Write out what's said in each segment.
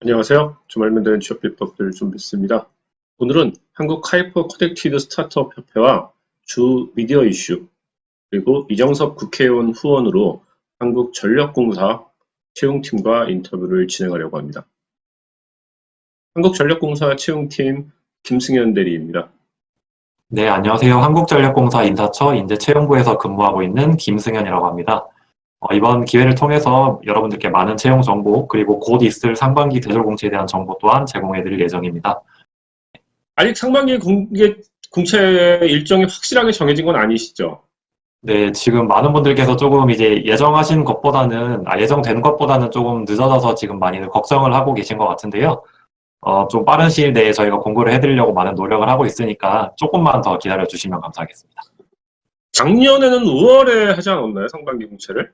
안녕하세요. 주말 만드는 취업 비법들 준비했습니다. 오늘은 한국 하이퍼 커넥티드 스타트업 협회와 주 미디어 이슈, 그리고 이정섭 국회의원 후원으로 한국전력공사 채용팀과 인터뷰를 진행하려고 합니다. 한국전력공사 채용팀 김승현 대리입니다. 네, 안녕하세요. 한국전력공사 인사처 인재채용부에서 근무하고 있는 김승현이라고 합니다. 이번 기회를 통해서 여러분들께 많은 채용 정보, 그리고 곧 있을 상반기 대졸공채에 대한 정보 또한 제공해드릴 예정입니다. 아직 상반기 공채 일정이 확실하게 정해진 건 아니시죠? 네, 지금 많은 분들께서 조금 이제 예정된 것보다는 조금 늦어져서 지금 많이들 걱정을 하고 계신 것 같은데요. 좀 빠른 시일 내에 저희가 공고를 해드리려고 많은 노력을 하고 있으니까 조금만 더 기다려 주시면 감사하겠습니다. 작년에는 5월에 하지 않았나요? 상반기 공채를?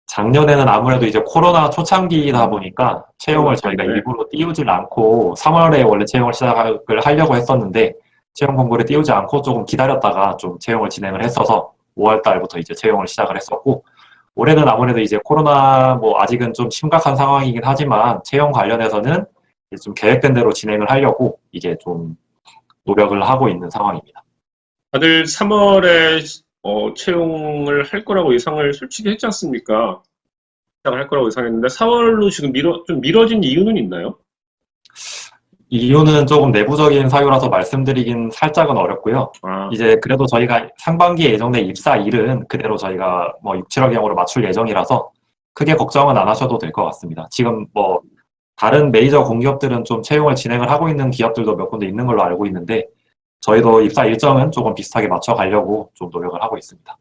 작년에는 아무래도 이제 코로나 초창기이다 보니까 채용을 저희가 일부러 띄우질 않고 3월에 원래 채용을 시작을 하려고 했었는데 채용 공고를 띄우지 않고 조금 기다렸다가 좀 채용을 진행을 했어서 5월 달부터 이제 채용을 시작을 했었고, 올해는 아무래도 이제 코로나 뭐 아직은 좀 심각한 상황이긴 하지만 채용 관련해서는 이제 좀 계획된 대로 진행을 하려고 이제 좀 노력을 하고 있는 상황입니다. 다들 3월에 채용을 할 거라고 예상을 솔직히 했지 않습니까? 시작을 할 거라고 예상했는데 4월로 지금 좀 미뤄진 이유는 있나요? 이유는 조금 내부적인 사유라서 말씀드리긴 살짝은 어렵고요. 이제 그래도 저희가 상반기에 예정된 입사일은 그대로 저희가 뭐 6, 7월경으로 맞출 예정이라서 크게 걱정은 안 하셔도 될 것 같습니다. 지금 뭐 다른 메이저 공기업들은 좀 채용을 진행을 하고 있는 기업들도 몇 군데 있는 걸로 알고 있는데 저희도 입사 일정은 조금 비슷하게 맞춰가려고 좀 노력을 하고 있습니다.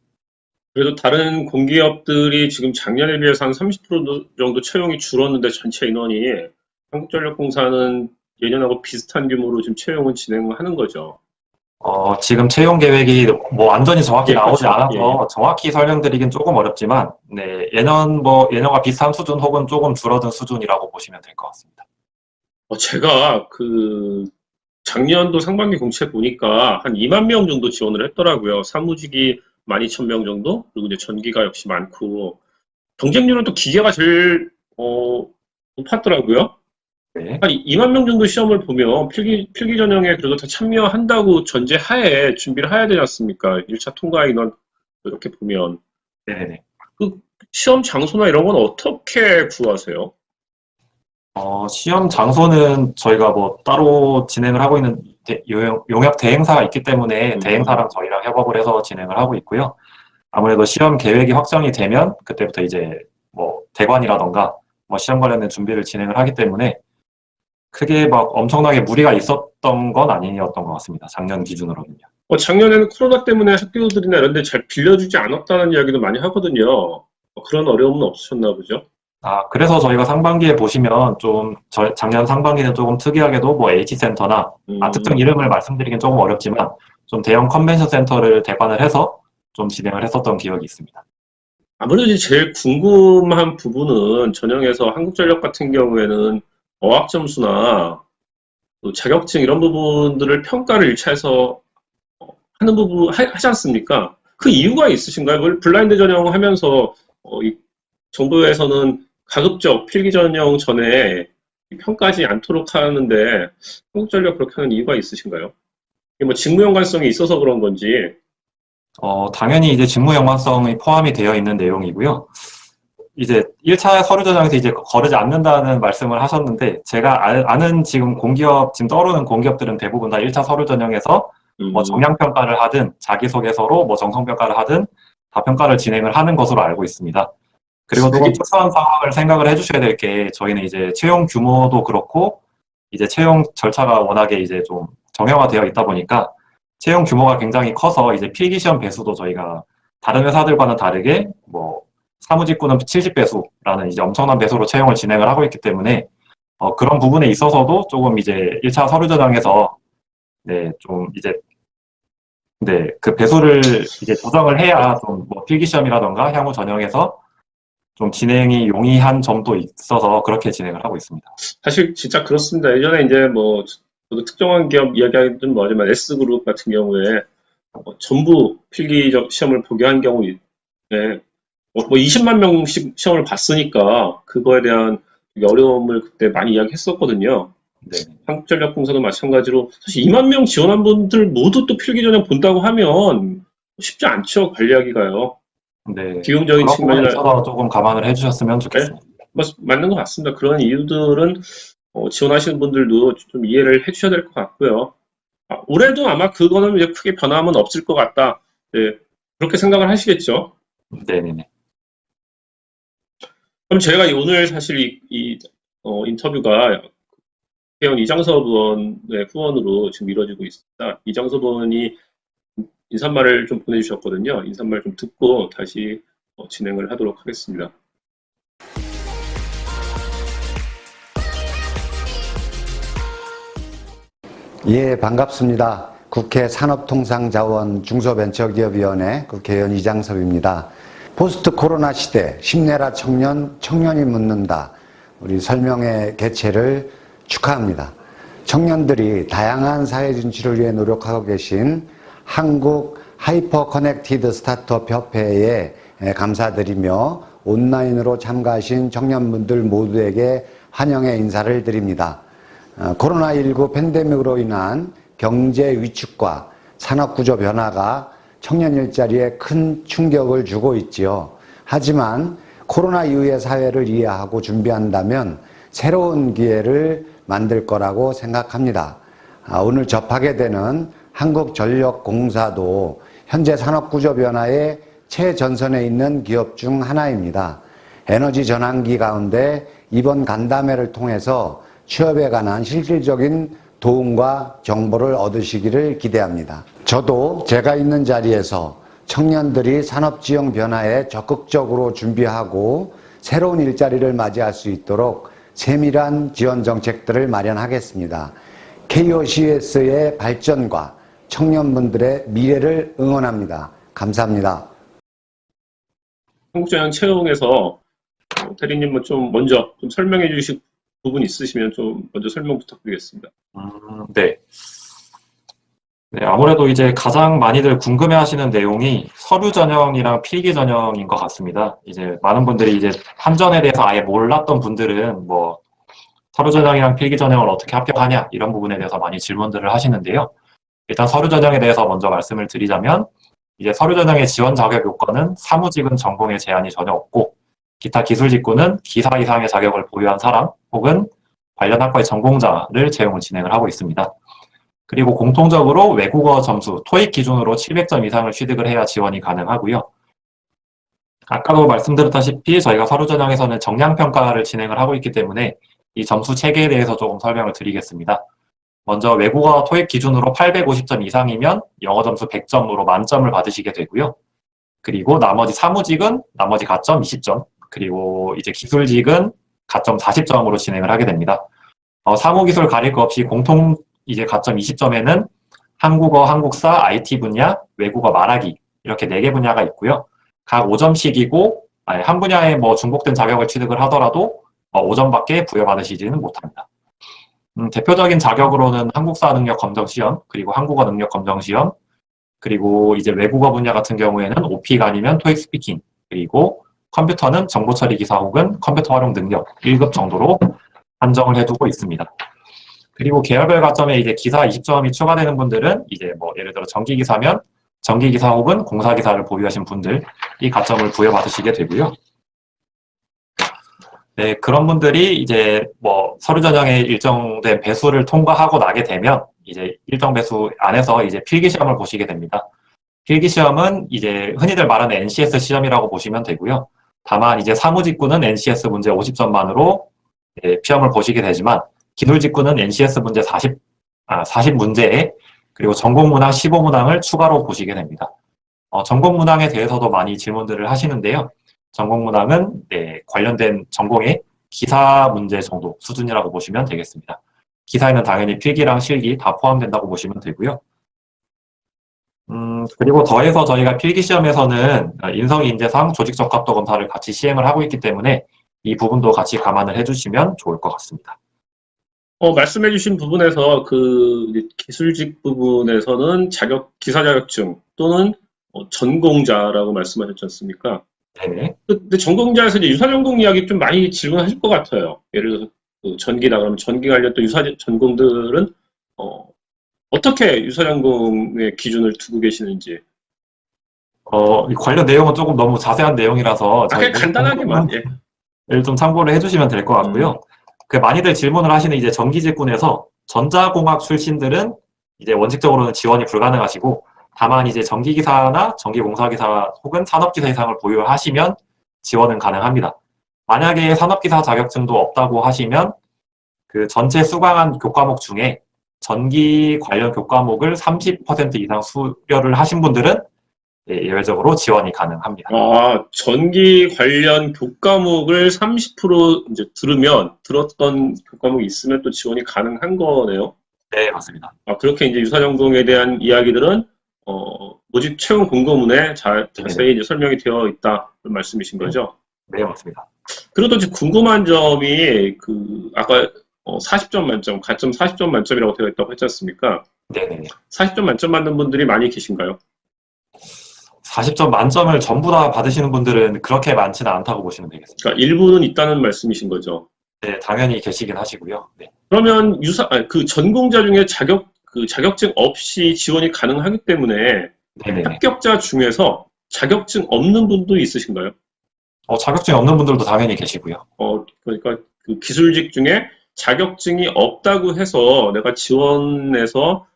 그래도 다른 공기업들이 지금 작년에 비해서 한 30% 정도 채용이 줄었는데 전체 인원이 한국전력공사는 예년하고 비슷한 규모로 지금 채용을 진행하는 거죠. 지금 채용 계획이 뭐 완전히 정확히 나오지 그렇죠. 않아서 정확히 설명드리긴 조금 어렵지만, 네, 예년과 비슷한 수준 혹은 조금 줄어든 수준이라고 보시면 될 것 같습니다. 제가 작년도 상반기 공채 보니까 한 2만 명 정도 지원을 했더라고요. 사무직이 12,000명 정도? 그리고 이제 전기가 역시 많고 경쟁률은 또 기계가 제일 높았더라고요. 네. 한 2만 명 정도 시험을 보면 필기 전형에 그래도 다 참여한다고 전제하에 준비를 해야 되지 않습니까? 1차 통과 인원 이렇게 보면. 네네. 그 시험 장소나 이런 건 어떻게 구하세요? 시험 장소는 저희가 뭐 따로 진행을 하고 있는 용역 대행사가 있기 때문에 대행사랑 저희랑 협업을 해서 진행을 하고 있고요. 아무래도 시험 계획이 확정이 되면 그때부터 이제 뭐 대관이라던가 뭐 시험 관련된 준비를 진행을 하기 때문에 크게 막 엄청나게 무리가 있었던 건 아니었던 것 같습니다. 작년 기준으로는요. 작년에는 코로나 때문에 학교들이나 이런 데 잘 빌려주지 않았다는 이야기도 많이 하거든요. 그런 어려움은 없으셨나 보죠? 그래서 저희가 상반기에 보시면 좀 작년 상반기는 조금 특이하게도 뭐 H센터나 특정 이름을 말씀드리긴 조금 어렵지만 좀 대형 컨벤션 센터를 대관을 해서 좀 진행을 했었던 기억이 있습니다. 아무래도 이제 제일 궁금한 부분은 전형에서 한국전력 같은 경우에는 어학 점수나 또 자격증 이런 부분들을 평가를 1차에서 하는 부분 하지 않습니까? 그 이유가 있으신가요? 뭘 블라인드 전형 하면서 이 정부에서는 가급적 필기 전형 전에 평가하지 않도록 하는데 한국전력 그렇게 하는 이유가 있으신가요? 이게 뭐 직무 연관성이 있어서 그런 건지. 당연히 이제 직무 연관성이 포함이 되어 있는 내용이고요. 이제 1차 서류 전형에서 이제 거르지 않는다는 말씀을 하셨는데, 제가 아는 지금 떠오르는 공기업들은 대부분 다 1차 서류 전형에서 뭐 정량평가를 하든, 자기소개서로 뭐 정성평가를 하든, 다 평가를 진행을 하는 것으로 알고 있습니다. 그리고 조금 특수한 상황을 생각을 해주셔야 될 게, 저희는 이제 채용 규모도 그렇고, 이제 채용 절차가 워낙에 이제 좀 정형화되어 있다 보니까, 채용 규모가 굉장히 커서 이제 필기시험 배수도 저희가 다른 회사들과는 다르게 뭐 사무직구는 70배수라는 이제 엄청난 배수로 채용을 진행을 하고 있기 때문에 그런 부분에 있어서도 조금 이제 1차 서류 전형에서 네, 좀 이제 네, 그 배수를 이제 조정을 해야 좀 뭐 필기시험이라던가 향후 전형에서 좀 진행이 용이한 점도 있어서 그렇게 진행을 하고 있습니다. 사실 진짜 그렇습니다. 예전에 이제 뭐 저도 특정한 기업 이야기하기는 뭐하지만 S그룹 같은 경우에 전부 필기적 시험을 보게 한 경우에 뭐 20만 명씩 시험을 봤으니까 그거에 대한 어려움을 그때 많이 이야기했었거든요. 네. 한국전력공사도 마찬가지로 사실 2만 명 지원한 분들 모두 또 필기 전형 본다고 하면 쉽지 않죠, 관리하기가요. 네. 비용적인 그런 부분에 측면이나 있어서 조금 감안을 해주셨으면 네, 좋겠습니다. 맞는 것 같습니다. 그런 이유들은 지원하시는 분들도 좀 이해를 해주셔야 될 것 같고요. 올해도 아마 그거는 이제 크게 변함은 없을 것 같다. 네, 그렇게 생각을 하시겠죠. 네네네. 그럼 제가 오늘 사실 인터뷰가 국회의원 이장섭 의원의 후원으로 지금 이루어지고 있습니다. 이장섭 의원이 인사말을 좀 보내주셨거든요. 인사말 좀 듣고 다시 진행을 하도록 하겠습니다. 예, 반갑습니다. 국회 산업통상자원 중소벤처기업위원회 국회의원 이장섭입니다. 포스트 코로나 시대 힘내라 청년이 묻는다. 우리 설명회 개최를 축하합니다. 청년들이 다양한 사회 진출을 위해 노력하고 계신 한국 하이퍼 커넥티드 스타트업 협회에 감사드리며 온라인으로 참가하신 청년분들 모두에게 환영의 인사를 드립니다. 코로나19 팬데믹으로 인한 경제 위축과 산업구조 변화가 청년 일자리에 큰 충격을 주고 있지요. 하지만 코로나 이후의 사회를 이해하고 준비한다면 새로운 기회를 만들 거라고 생각합니다. 오늘 접하게 되는 한국전력공사도 현재 산업구조 변화의 최전선에 있는 기업 중 하나입니다. 에너지 전환기 가운데 이번 간담회를 통해서 취업에 관한 실질적인 도움과 정보를 얻으시기를 기대합니다. 저도 제가 있는 자리에서 청년들이 산업지형 변화에 적극적으로 준비하고 새로운 일자리를 맞이할 수 있도록 세밀한 지원 정책들을 마련하겠습니다. KOCS의 발전과 청년분들의 미래를 응원합니다. 감사합니다. 한국전형 채용에서 대리님 좀 먼저 좀 설명해 주실 부분 있으시면 좀 먼저 설명 부탁드리겠습니다. 네. 네, 아무래도 이제 가장 많이들 궁금해 하시는 내용이 서류 전형이랑 필기 전형인 것 같습니다. 이제 많은 분들이 이제 한전에 대해서 아예 몰랐던 분들은 뭐 서류 전형이랑 필기 전형을 어떻게 합격하냐 이런 부분에 대해서 많이 질문들을 하시는데요. 일단 서류 전형에 대해서 먼저 말씀을 드리자면 이제 서류 전형의 지원 자격 요건은 사무직은 전공에 제한이 전혀 없고 기타 기술 직군은 기사 이상의 자격을 보유한 사람 혹은 관련 학과의 전공자를 채용을 진행을 하고 있습니다. 그리고 공통적으로 외국어 점수, 토익 기준으로 700점 이상을 취득을 해야 지원이 가능하고요. 아까도 말씀드렸다시피 저희가 서류 전형에서는 정량평가를 진행을 하고 있기 때문에 이 점수 체계에 대해서 조금 설명을 드리겠습니다. 먼저 외국어 토익 기준으로 850점 이상이면 영어 점수 100점으로 만점을 받으시게 되고요. 그리고 나머지 사무직은 나머지 가점 20점, 그리고 이제 기술직은 가점 40점으로 진행을 하게 됩니다. 사무기술 가릴 거 없이 공통 이제 가점 20점에는 한국어, 한국사, IT 분야, 외국어 말하기 이렇게 4개 분야가 있고요. 각 5점씩이고 한 분야에 뭐 중복된 자격을 취득을 하더라도 5점밖에 부여받으시지는 못합니다. 대표적인 자격으로는 한국사 능력 검정 시험, 그리고 한국어 능력 검정 시험, 그리고 이제 외국어 분야 같은 경우에는 OP가 아니면 토익 스피킹, 그리고 컴퓨터는 정보 처리 기사 혹은 컴퓨터 활용 능력 1급 정도로 한정을 해두고 있습니다. 그리고 계열별 가점에 이제 기사 20점이 추가되는 분들은 이제 뭐 예를 들어 전기기사면 전기기사 혹은 공사기사를 보유하신 분들 이 가점을 부여받으시게 되고요. 네, 그런 분들이 이제 뭐 서류 전형의 일정된 배수를 통과하고 나게 되면 이제 일정 배수 안에서 이제 필기 시험을 보시게 됩니다. 필기 시험은 이제 흔히들 말하는 NCS 시험이라고 보시면 되고요. 다만 이제 사무직군은 NCS 문제 50점만으로 시험을 보시게 되지만 기술직군은 NCS 문제 40문제에 그리고 전공문항 15문항을 추가로 보시게 됩니다. 전공문항에 대해서도 많이 질문들을 하시는데요. 전공문항은 관련된 전공의 기사 문제 정도 수준이라고 보시면 되겠습니다. 기사에는 당연히 필기랑 실기 다 포함된다고 보시면 되고요. 그리고 더해서 저희가 필기시험에서는 인성인재상 조직적합도 검사를 같이 시행을 하고 있기 때문에 이 부분도 같이 감안을 해주시면 좋을 것 같습니다. 말씀해주신 부분에서 그 기술직 부분에서는 기사 자격증 또는 전공자라고 말씀하셨지 않습니까? 네네. 근데 전공자에서 이제 유사 전공 이야기 좀 많이 질문하실 것 같아요. 예를 들어서 그 전기다 그러면 전기 관련 또 유사 전공들은 어떻게 유사 전공의 기준을 두고 계시는지. 이 관련 내용은 조금 너무 자세한 내용이라서 저희 그냥 간단하게만. 예. 를 좀 참고를 해주시면 될 것 같고요. 그 많이들 질문을 하시는 이제 전기직군에서 전자공학 출신들은 이제 원칙적으로는 지원이 불가능하시고, 다만 이제 전기기사나 전기공사기사 혹은 산업기사 이상을 보유하시면 지원은 가능합니다. 만약에 산업기사 자격증도 없다고 하시면 그 전체 수강한 교과목 중에 전기 관련 교과목을 30% 이상 수료를 하신 분들은 예외적으로 지원이 가능합니다. 전기 관련 교과목을 30% 이제 들었던 교과목이 있으면 또 지원이 가능한 거네요. 네, 맞습니다. 그렇게 이제 유사 전공에 대한 이야기들은 모집 채용 공고문에 자세히 이제 설명이 되어 있다 그런 말씀이신 거죠? 네, 맞습니다. 그리고 또 이제 궁금한 점이 아까 40점 만점, 가점 40점 만점이라고 되어 있다고 했지 않습니까? 네네. 40점 만점 받는 분들이 많이 계신가요? 40점 만점을 전부 다 받으시는 분들은 그렇게 많지는 않다고 보시면 되겠습니다. 그러니까 일부는 있다는 말씀이신 거죠. 네, 당연히 계시긴 하시고요. 네. 그러면 전공자 중에 자격증 없이 지원이 가능하기 때문에 네네네. 합격자 중에서 자격증 없는 분도 있으신가요? 자격증이 없는 분들도 당연히 계시고요. 그러니까 그 기술직 중에 자격증이 없다고 해서 내가 지원해서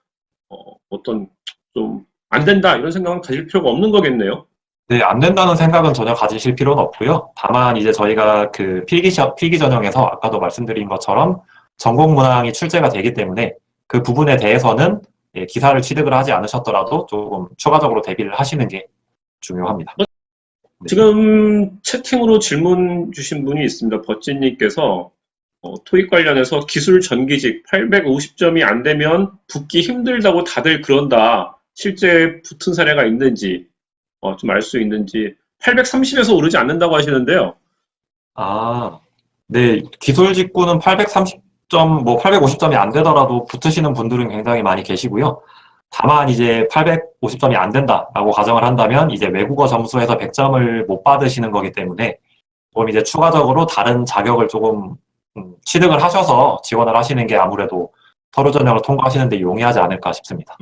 어떤 좀 안 된다 이런 생각은 가질 필요가 없는 거겠네요. 네, 안 된다는 생각은 전혀 가지실 필요는 없고요. 다만 이제 저희가 그 필기 전형에서 아까도 말씀드린 것처럼 전공 문항이 출제가 되기 때문에 그 부분에 대해서는 기사를 취득을 하지 않으셨더라도 조금 추가적으로 대비를 하시는 게 중요합니다. 네. 지금 채팅으로 질문 주신 분이 있습니다. 버찐님께서 토익 관련해서 기술 전기직 850점이 안 되면 붙기 힘들다고 다들 그런다. 실제 붙은 사례가 있는지 좀 알 수 있는지. 830에서 오르지 않는다고 하시는데요. 네, 기술 직구는 830점, 850점이 안 되더라도 붙으시는 분들은 굉장히 많이 계시고요. 다만 이제 850점이 안 된다라고 가정을 한다면 이제 외국어 점수에서 100점을 못 받으시는 거기 때문에 그럼 이제 추가적으로 다른 자격을 조금 취득을 하셔서 지원을 하시는 게 아무래도 서류 전형을 통과하시는 데 용이하지 않을까 싶습니다.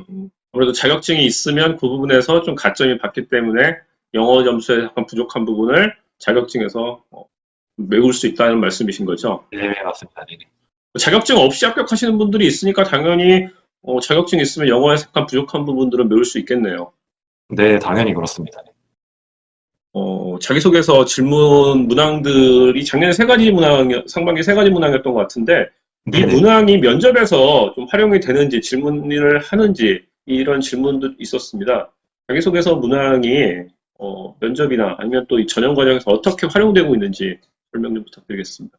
아무래도 자격증이 있으면 그 부분에서 좀 가점이 받기 때문에 영어 점수에 약간 부족한 부분을 자격증에서 메울 수 있다는 말씀이신 거죠? 네, 맞습니다. 네. 자격증 없이 합격하시는 분들이 있으니까 당연히 자격증이 있으면 영어에 약간 부족한 부분들은 메울 수 있겠네요. 네, 당연히 그렇습니다. 자기소개서 질문 문항들이 작년에 상반기 3가지 문항이었던 것 같은데, 이 네네. 문항이 면접에서 좀 활용이 되는지, 질문을 하는지, 이런 질문도 있었습니다. 자기소개서 문항이 면접이나 아니면 또 이 전형 과정에서 어떻게 활용되고 있는지 설명 좀 부탁드리겠습니다.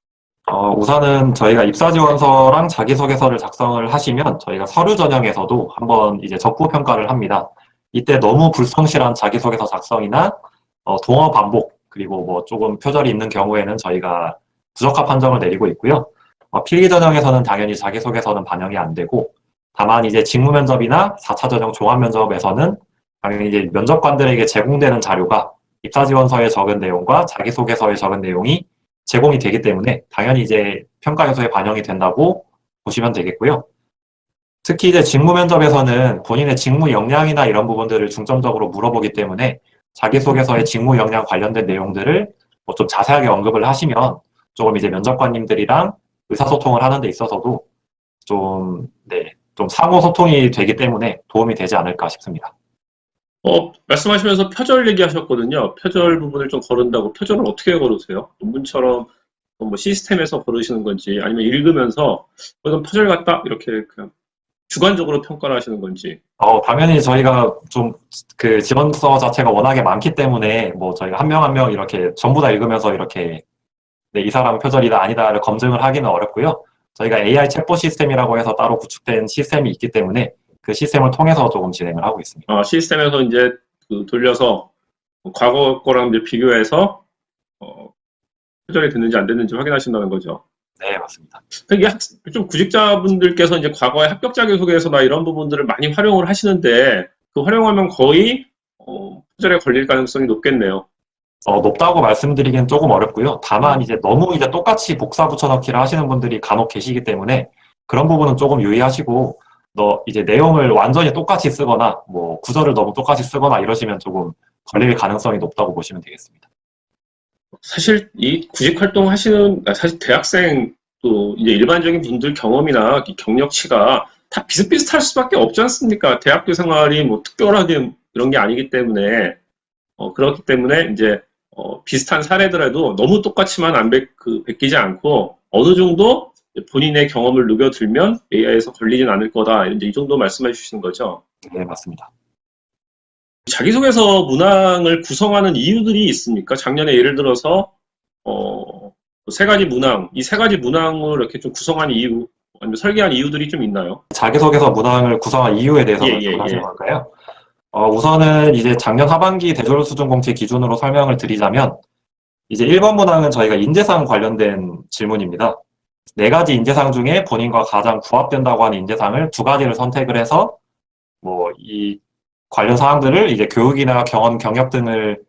우선은 저희가 입사지원서랑 자기소개서를 작성을 하시면 저희가 서류 전형에서도 한번 이제 적부 평가를 합니다. 이때 너무 불성실한 자기소개서 작성이나 동어 반복 그리고 조금 표절이 있는 경우에는 저희가 부적합 판정을 내리고 있고요. 필기 전형에서는 당연히 자기소개서는 반영이 안 되고 다만 이제 직무 면접이나 4차 전형 종합 면접에서는 당연히 이제 면접관들에게 제공되는 자료가 입사지원서에 적은 내용과 자기소개서에 적은 내용이 제공이 되기 때문에 당연히 이제 평가 요소에 반영이 된다고 보시면 되겠고요. 특히 이제 직무 면접에서는 본인의 직무 역량이나 이런 부분들을 중점적으로 물어보기 때문에 자기소개서의 직무 역량 관련된 내용들을 좀 자세하게 언급을 하시면 조금 이제 면접관님들이랑 의사소통을 하는 데 있어서도 좀 상호 소통이 되기 때문에 도움이 되지 않을까 싶습니다. 말씀하시면서 표절 얘기하셨거든요. 표절 부분을 좀 거른다고. 표절을 어떻게 거르세요? 논문처럼 시스템에서 거르시는 건지 아니면 읽으면서 이건 표절 같다 이렇게 그냥 주관적으로 평가를 하시는 건지. 당연히 저희가 좀 그 지원서 자체가 워낙에 많기 때문에 저희가 한 명 한 명 이렇게 전부 다 읽으면서 이렇게 이 사람은 표절이다 아니다를 검증을 하기는 어렵고요. 저희가 AI 챗봇 시스템이라고 해서 따로 구축된 시스템이 있기 때문에 그 시스템을 통해서 조금 진행을 하고 있습니다. 시스템에서 이제 돌려서 과거 거랑 이제 비교해서 표절이 됐는지 안 됐는지 확인하신다는 거죠. 네, 맞습니다. 이게 좀 구직자분들께서 이제 과거에 합격 자기소개서나 이런 부분들을 많이 활용을 하시는데 그 활용하면 거의 표절에 걸릴 가능성이 높겠네요. 높다고 말씀드리기는 조금 어렵고요. 다만 이제 너무 이제 똑같이 복사 붙여넣기를 하시는 분들이 간혹 계시기 때문에 그런 부분은 조금 유의하시고 이제 내용을 완전히 똑같이 쓰거나 뭐 구절을 너무 똑같이 쓰거나 이러시면 조금 걸릴 가능성이 높다고 보시면 되겠습니다. 사실 이 구직 활동 하시는, 사실 대학생 또 이제 일반적인 분들 경험이나 이 경력치가 다 비슷비슷할 수밖에 없지 않습니까? 대학교 생활이 뭐 특별하게 이런 게 아니기 때문에, 그렇기 때문에 이제, 비슷한 사례더라도 너무 똑같이만 베끼지 않고 어느 정도 본인의 경험을 녹여들면 AI에서 걸리진 않을 거다. 이제 이 정도 말씀해 주시는 거죠. 네, 맞습니다. 자기소개서 문항을 구성하는 이유들이 있습니까? 작년에 예를 들어서 세 가지 문항, 이 세 가지 문항을 이렇게 좀 구성한 이유, 아니면 설계한 이유들이 좀 있나요? 자기소개서 문항을 구성한 이유에 대해서 예, 말씀을 예, 하시는 예. 걸까요? 우선은 이제 작년 하반기 대졸수준공채 기준으로 설명을 드리자면 이제 1번 문항은 저희가 인재상 관련된 질문입니다. 네 가지 인재상 중에 본인과 가장 부합된다고 하는 인재상을 두 가지를 선택을 해서 뭐 이 관련 사항들을 이제 교육이나 경험, 경력 등을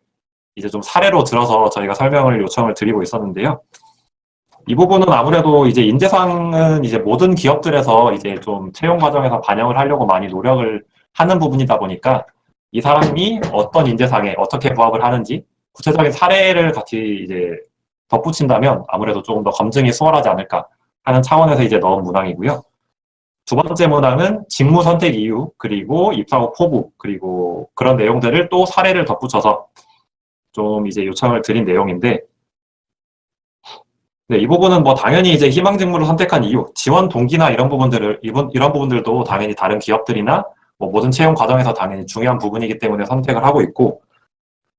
이제 좀 사례로 들어서 저희가 설명을 요청을 드리고 있었는데요. 이 부분은 아무래도 이제 인재상은 이제 모든 기업들에서 이제 좀 채용 과정에서 반영을 하려고 많이 노력을 하는 부분이다 보니까 이 사람이 어떤 인재상에 어떻게 부합을 하는지 구체적인 사례를 같이 이제 덧붙인다면 아무래도 조금 더 검증이 수월하지 않을까 하는 차원에서 이제 넣은 문항이고요. 두 번째 문항은 직무 선택 이유, 그리고 입사 후 포부, 그리고 그런 내용들을 또 사례를 덧붙여서 좀 이제 요청을 드린 내용인데, 네, 이 부분은 뭐 당연히 이제 희망 직무를 선택한 이유, 지원 동기나 이런 부분들도 당연히 다른 기업들이나 뭐 모든 채용 과정에서 당연히 중요한 부분이기 때문에 선택을 하고 있고,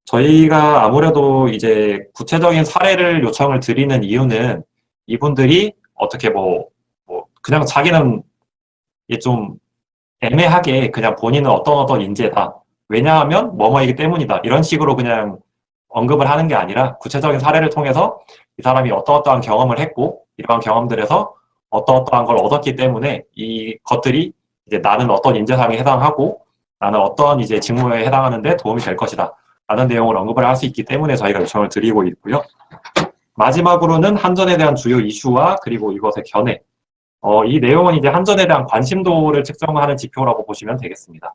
저희가 아무래도 이제 구체적인 사례를 요청을 드리는 이유는 이분들이 어떻게 그냥 자기는 이게 좀 애매하게 그냥 본인은 어떤 인재다. 왜냐하면 뭐뭐이기 때문이다. 이런 식으로 그냥 언급을 하는 게 아니라 구체적인 사례를 통해서 이 사람이 어떠한 경험을 했고 이러한 경험들에서 어떠한 걸 얻었기 때문에 이 것들이 이제 나는 어떤 인재상에 해당하고 나는 어떤 이제 직무에 해당하는데 도움이 될 것이다. 라는 내용을 언급을 할 수 있기 때문에 저희가 요청을 드리고 있고요. 마지막으로는 한전에 대한 주요 이슈와 그리고 이것의 견해. 이 내용은 이제 한전에 대한 관심도를 측정하는 지표라고 보시면 되겠습니다.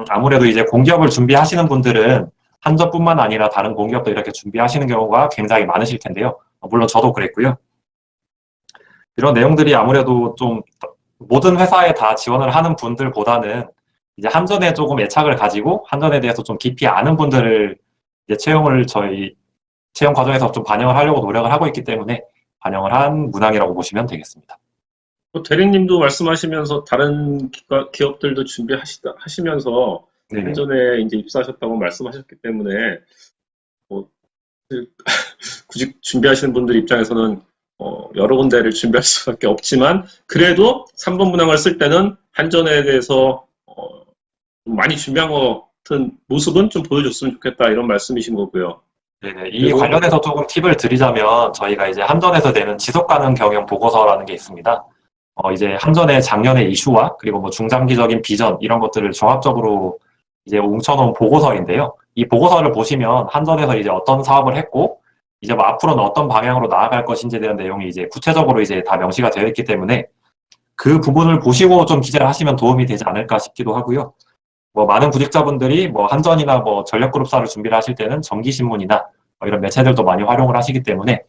아무래도 이제 공기업을 준비하시는 분들은 한전뿐만 아니라 다른 공기업도 이렇게 준비하시는 경우가 굉장히 많으실 텐데요. 물론 저도 그랬고요. 이런 내용들이 아무래도 좀 모든 회사에 다 지원을 하는 분들보다는 이제 한전에 조금 애착을 가지고 한전에 대해서 좀 깊이 아는 분들을 이제 저희 채용 과정에서 좀 반영을 하려고 노력을 하고 있기 때문에 반영을 한 문항이라고 보시면 되겠습니다. 대리님도 말씀하시면서 다른 기업들도 하시면서 네네. 한전에 이제 입사하셨다고 말씀하셨기 때문에 구직 준비하시는 분들 입장에서는 여러 군데를 준비할 수밖에 없지만 그래도 3번 문항을 쓸 때는 한전에 대해서 좀 많이 준비한 것 같은 모습은 좀 보여줬으면 좋겠다 이런 말씀이신 거고요. 네네. 이 관련해서 조금 팁을 드리자면 저희가 이제 한전에서 내는 지속가능 경영 보고서라는 게 있습니다. 이제 한전의 작년의 이슈와 그리고 뭐 중장기적인 비전 이런 것들을 종합적으로 이제 뭉쳐놓은 보고서인데요. 이 보고서를 보시면 한전에서 이제 어떤 사업을 했고 이제 뭐 앞으로는 어떤 방향으로 나아갈 것인지에 대한 내용이 이제 구체적으로 이제 다 명시가 되어 있기 때문에 그 부분을 보시고 좀 기재를 하시면 도움이 되지 않을까 싶기도 하고요. 뭐 많은 구직자분들이 뭐 한전이나 뭐 전력그룹사를 준비를 하실 때는 정기신문이나 이런 매체들도 많이 활용을 하시기 때문에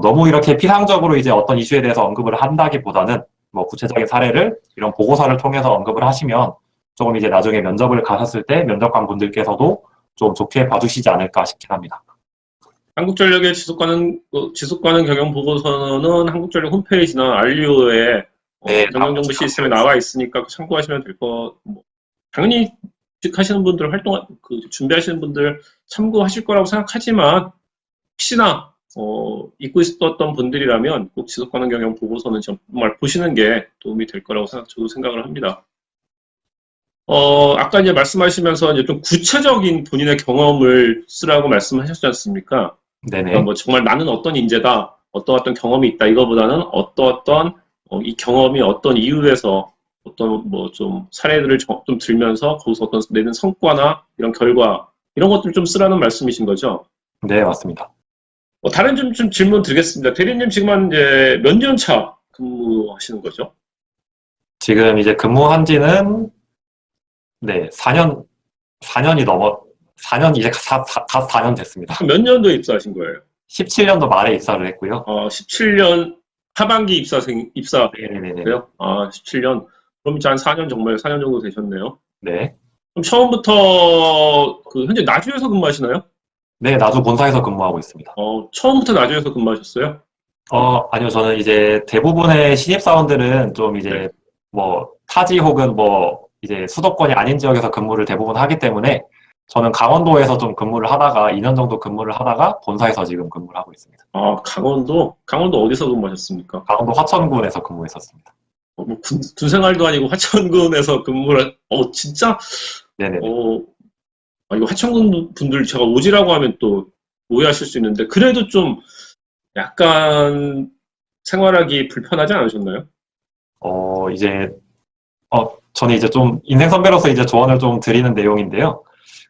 너무 이렇게 피상적으로 이제 어떤 이슈에 대해서 언급을 한다기보다는 뭐 구체적인 사례를 이런 보고서를 통해서 언급을 하시면 조금 이제 나중에 면접을 가셨을 때 면접관 분들께서도 좀 좋게 봐주시지 않을까 싶긴 합니다. 한국전력의 지속가능 경영 보고서는 한국전력 홈페이지나 알리오에 네, 경영정보 시스템에 나와 있으니까 참고하시면 될 거. 당연히 구직하시는 분들 준비하시는 분들 참고하실 거라고 생각하지만 혹시나 잊고 있었던 분들이라면 꼭 지속가능 경영 보고서는 정말 보시는 게 도움이 될 거라고 저도 생각을 합니다. 아까 이제 말씀하시면서 이제 좀 구체적인 본인의 경험을 쓰라고 말씀하셨지 않습니까? 네네. 그러니까 뭐 정말 나는 어떤 인재다, 어떤 경험이 있다, 이거보다는 어떤 이 경험이 어떤 이유에서 어떤 뭐 좀 사례들을 좀 들면서 거기서 어떤 내는 성과나 이런 결과 이런 것들 좀 쓰라는 말씀이신 거죠? 네, 맞습니다. 다른 좀 질문 드리겠습니다. 대리님 지금 한 이제 몇 년 차 근무하시는 거죠? 지금 이제 근무한 지는, 네, 4년 이제 갓 4년 됐습니다. 몇 년도에 입사하신 거예요? 17년도 말에 입사를 했고요. 17년 하반기 입사세요? 네네네. 17년. 그럼 이제 한 4년 정말 4년 정도 되셨네요. 네. 그럼 처음부터 현재 나주에서 근무하시나요? 네, 나주 본사에서 근무하고 있습니다. 처음부터 나주에서 근무하셨어요? 아니요, 저는 이제 대부분의 신입사원들은 좀 이제 네. 뭐 타지 혹은 뭐 이제 수도권이 아닌 지역에서 근무를 대부분 하기 때문에 저는 강원도에서 좀 근무를 하다가 2년 정도 근무를 하다가 본사에서 지금 근무를 하고 있습니다. 강원도? 강원도 어디서 근무하셨습니까? 강원도 화천군에서 근무했었습니다. 뭐 군 생활도 아니고 화천군에서 근무를, 진짜, 네네네. 이거 화천군 분들 제가 오지라고 하면 또 오해하실 수 있는데, 그래도 좀 약간 생활하기 불편하지 않으셨나요? 저는 이제 좀 인생 선배로서 이제 조언을 좀 드리는 내용인데요.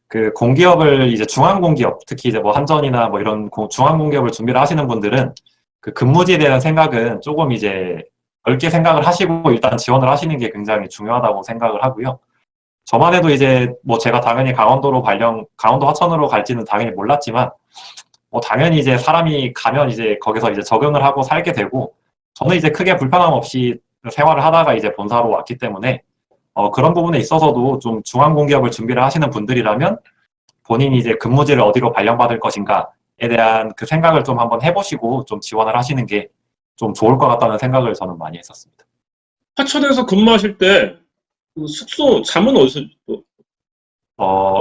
그 공기업을 이제 중앙공기업, 특히 이제 뭐 한전이나 뭐 이런 중앙공기업을 준비를 하시는 분들은 그 근무지에 대한 생각은 조금 이제 넓게 생각을 하시고 일단 지원을 하시는 게 굉장히 중요하다고 생각을 하고요. 저만 해도 이제 뭐 제가 당연히 강원도 화천으로 갈지는 당연히 몰랐지만 뭐 당연히 이제 사람이 가면 이제 거기서 이제 적응을 하고 살게 되고 저는 이제 크게 불편함 없이 생활을 하다가 이제 본사로 왔기 때문에 그런 부분에 있어서도 좀 중앙공기업을 준비를 하시는 분들이라면 본인이 이제 근무지를 어디로 발령받을 것인가에 대한 그 생각을 좀 한번 해보시고 좀 지원을 하시는 게 좀 좋을 것 같다는 생각을 저는 많이 했었습니다. 화천에서 근무하실 때, 그 숙소, 잠은 어디서,